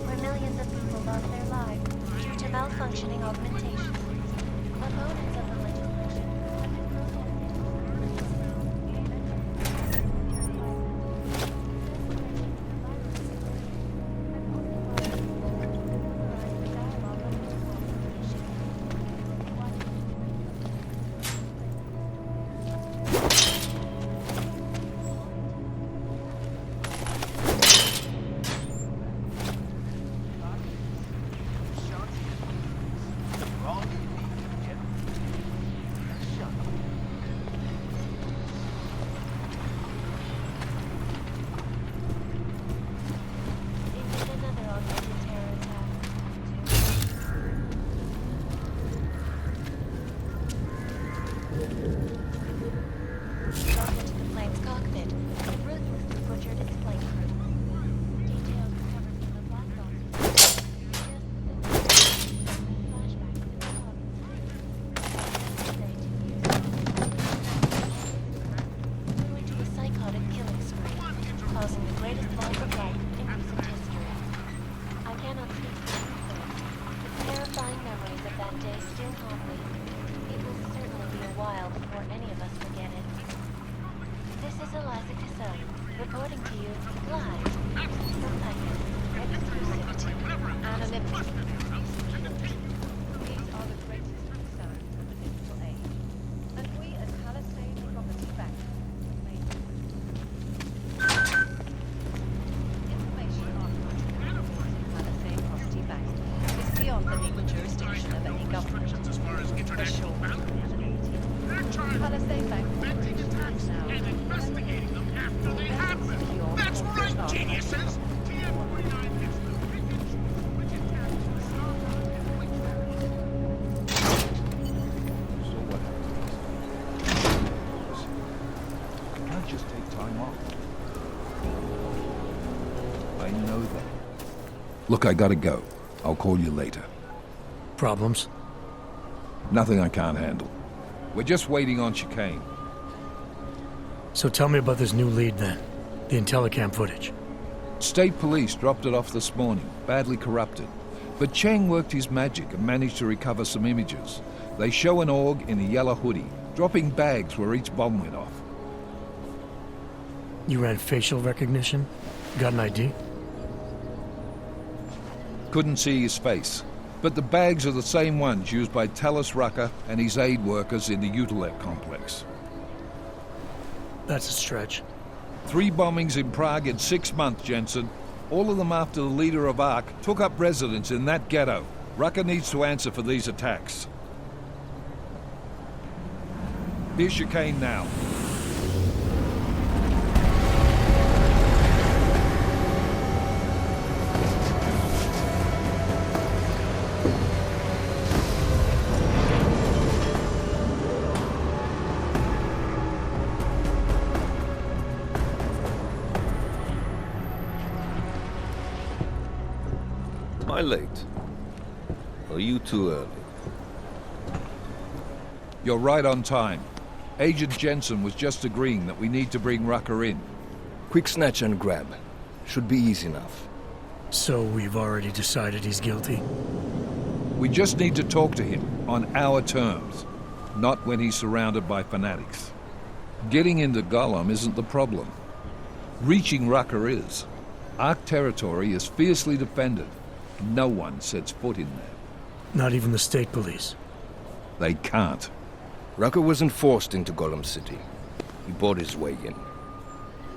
where millions of people lost their lives due to malfunctioning augmentation. Opponents of the legislation have been reporting to you live from Packers. Exclusivity. Anonymity. These are the greatest concerns of the digital age. And we at Palisade Property Bank information on Palisade Property Bank is beyond the legal jurisdiction of any government. as far as international Palisade Bank and investigating them after they happen. That's right, geniuses! I can't just take time off. I know that. Look, I gotta go. I'll call you later. Problems? Nothing I can't handle. We're just waiting on chicane. So tell me about this new lead then. The Intellicam footage. State police dropped it off this morning, badly corrupted. But Cheng worked his magic and managed to recover some images. They show an org in a yellow hoodie, dropping bags where each bomb went off. You ran facial recognition? Got an ID? Couldn't see his face. But the bags are the same ones used by Talis Rucker and his aid workers in the Utilec complex. That's a stretch. 3 bombings in Prague in 6 months, Jensen. All of them after the leader of ARC took up residence in that ghetto. Rucker needs to answer for these attacks. Here's chicane now. Am I late? Are you too early? You're right on time. Agent Jensen was just agreeing that we need to bring Rucker in. Quick snatch and grab. Should be easy enough. So we've already decided he's guilty? We just need to talk to him on our terms, not when he's surrounded by fanatics. Getting into Gollum isn't the problem. Reaching Rucker is. Ark territory is fiercely defended. No one sets foot in there. Not even the state police? They can't. Rucker wasn't forced into Gollum City. He bought his way in.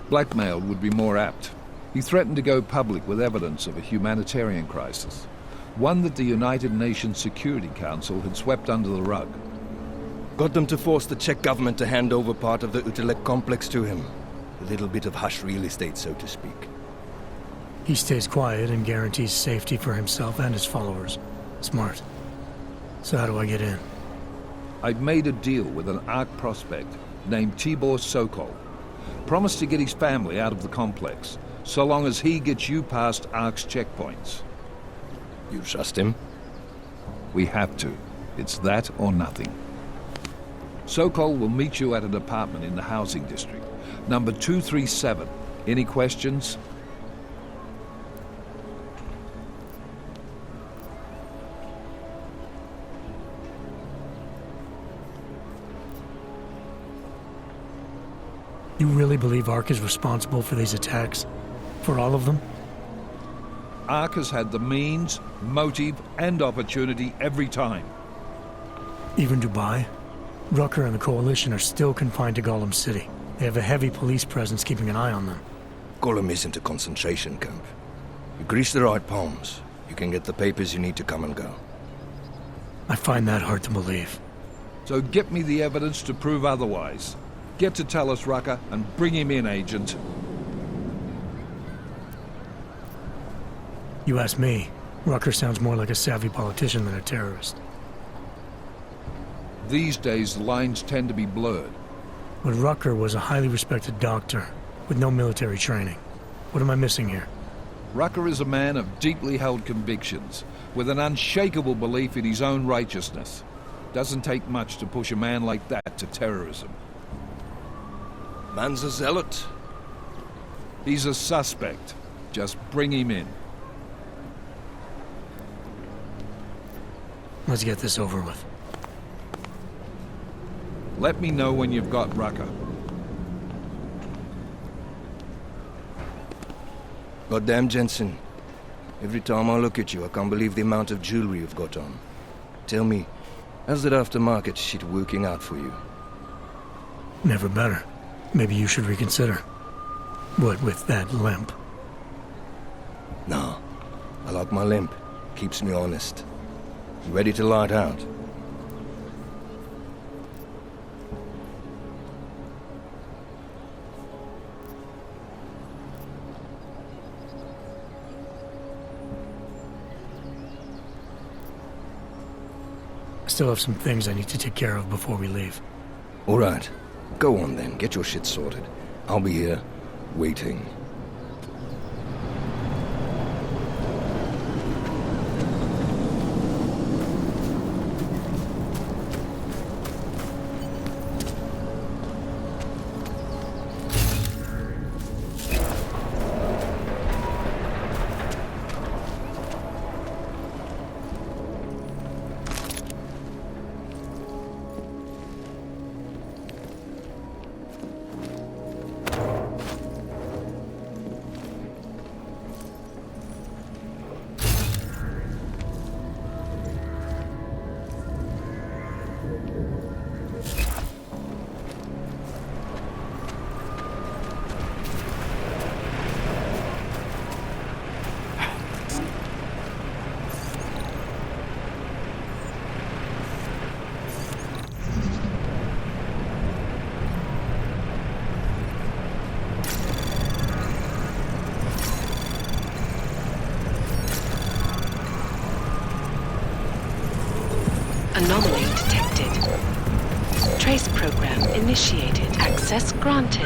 Blackmailed would be more apt. He threatened to go public with evidence of a humanitarian crisis, one that the United Nations Security Council had swept under the rug. Got them to force the Czech government to hand over part of the Utilek complex to him. A little bit of hush real estate, so to speak. He stays quiet and guarantees safety for himself and his followers. Smart. So how do I get in? I've made a deal with an Ark prospect named Tibor Sokol. Promised to get his family out of the complex, so long as he gets you past Ark's checkpoints. You trust him? We have to. It's that or nothing. Sokol will meet you at an apartment in the housing district. Number 237. Any questions? You really believe Ark is responsible for these attacks? For all of them? Ark has had the means, motive, and opportunity every time. Even Dubai? Rucker and the Coalition are still confined to Gollum City. They have a heavy police presence keeping an eye on them. Gollum isn't a concentration camp. You grease the right palms, you can get the papers you need to come and go. I find that hard to believe. So get me the evidence to prove otherwise. Get to tell us, Rucker, and bring him in, Agent. You ask me, Rucker sounds more like a savvy politician than a terrorist. These days, the lines tend to be blurred. But Rucker was a highly respected doctor, with no military training. What am I missing here? Rucker is a man of deeply held convictions, with an unshakable belief in his own righteousness. Doesn't take much to push a man like that to terrorism. Man's a zealot. He's a suspect. Just bring him in. Let's get this over with. Let me know when you've got Rucker. Goddamn, Jensen. Every time I look at you, I can't believe the amount of jewelry you've got on. Tell me, how's that aftermarket shit working out for you? Never better. Maybe you should reconsider. What with that limp? No. I like my limp. Keeps me honest. You ready to light out? I still have some things I need to take care of before we leave. All right. Go on then. Get your shit sorted. I'll be here, waiting. Anomaly detected. Trace program initiated. Access granted.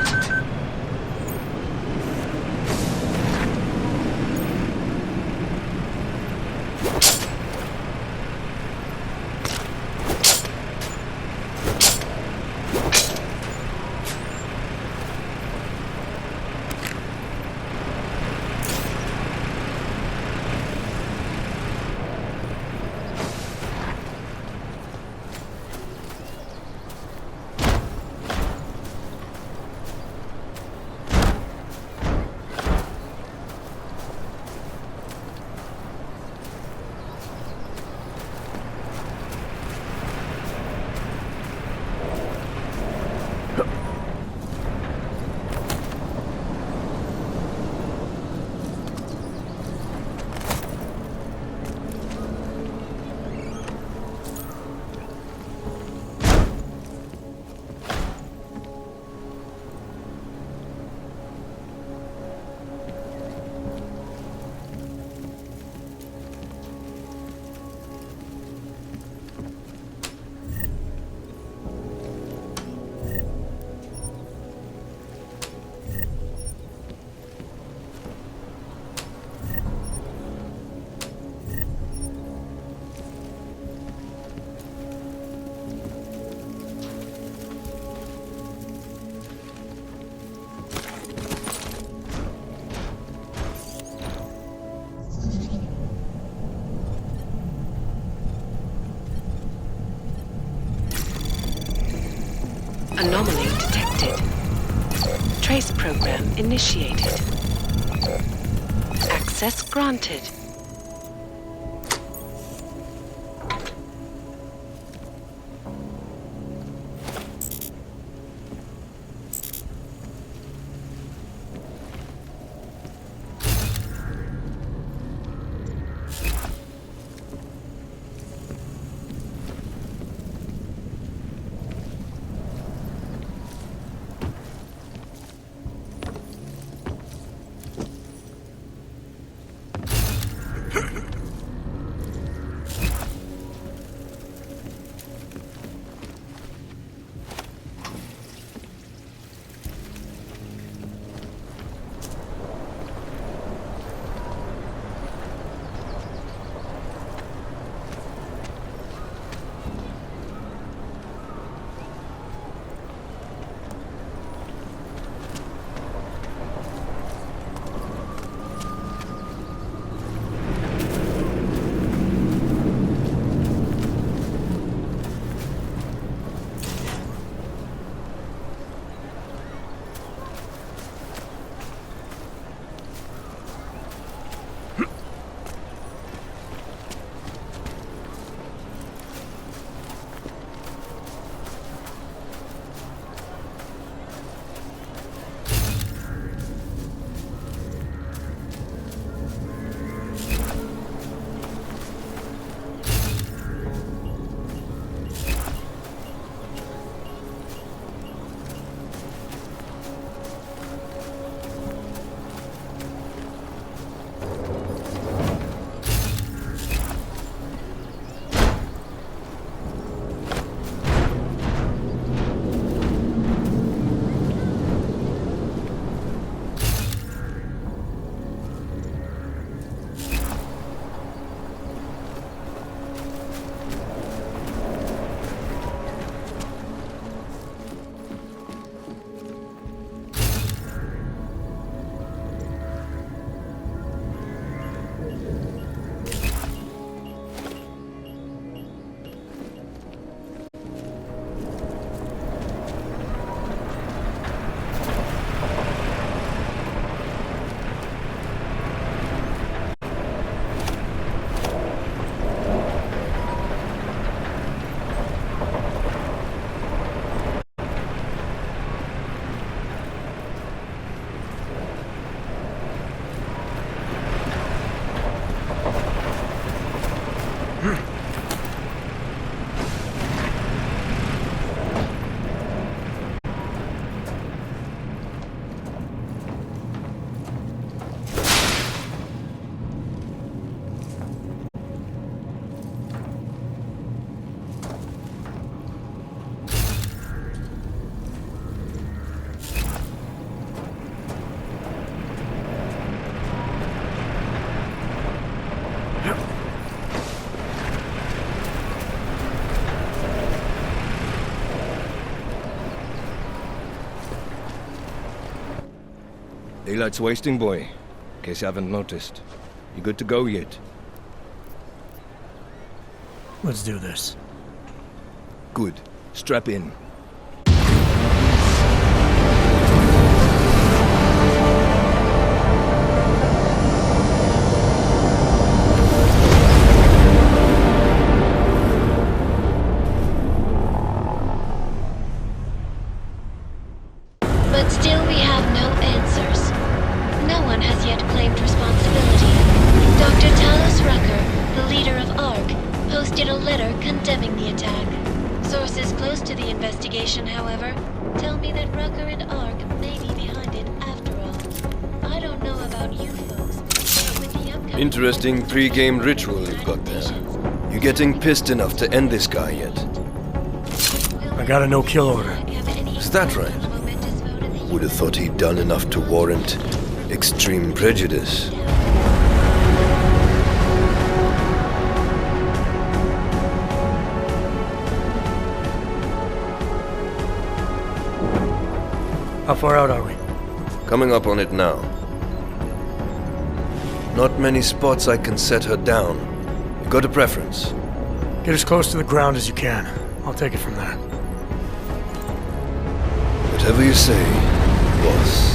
trace program initiated. Access granted. Daylight's wasting, boy. In case you haven't noticed. You good to go yet? Let's do this. Good. Strap in. But still we have no answers. No one has yet claimed responsibility. Dr. Talos Rucker, the leader of ARC, posted a letter condemning the attack. Sources close to the investigation, however, tell me that Rucker and ARC may be behind it after all. I don't know about you folks, but with the upcoming... Interesting pre-game ritual you've got there. You getting pissed enough to end this guy yet? I got a no-kill order. Is that right? Would have thought he'd done enough to warrant extreme prejudice. How far out are we? Coming up on it now. Not many spots I can set her down. You got a preference? Get as close to the ground as you can. I'll take it from there. Whatever you say. boss.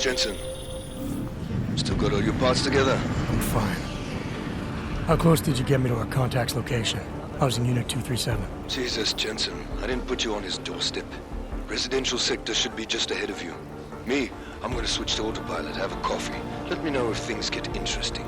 Jensen, still got all your parts together? I'm fine. How close did you get me to our contact's location? I was in Unit 237. Jesus, Jensen, I didn't put you on his doorstep. Residential sector should be just ahead of you. Me, I'm gonna switch to autopilot, have a coffee. Let me know if things get interesting.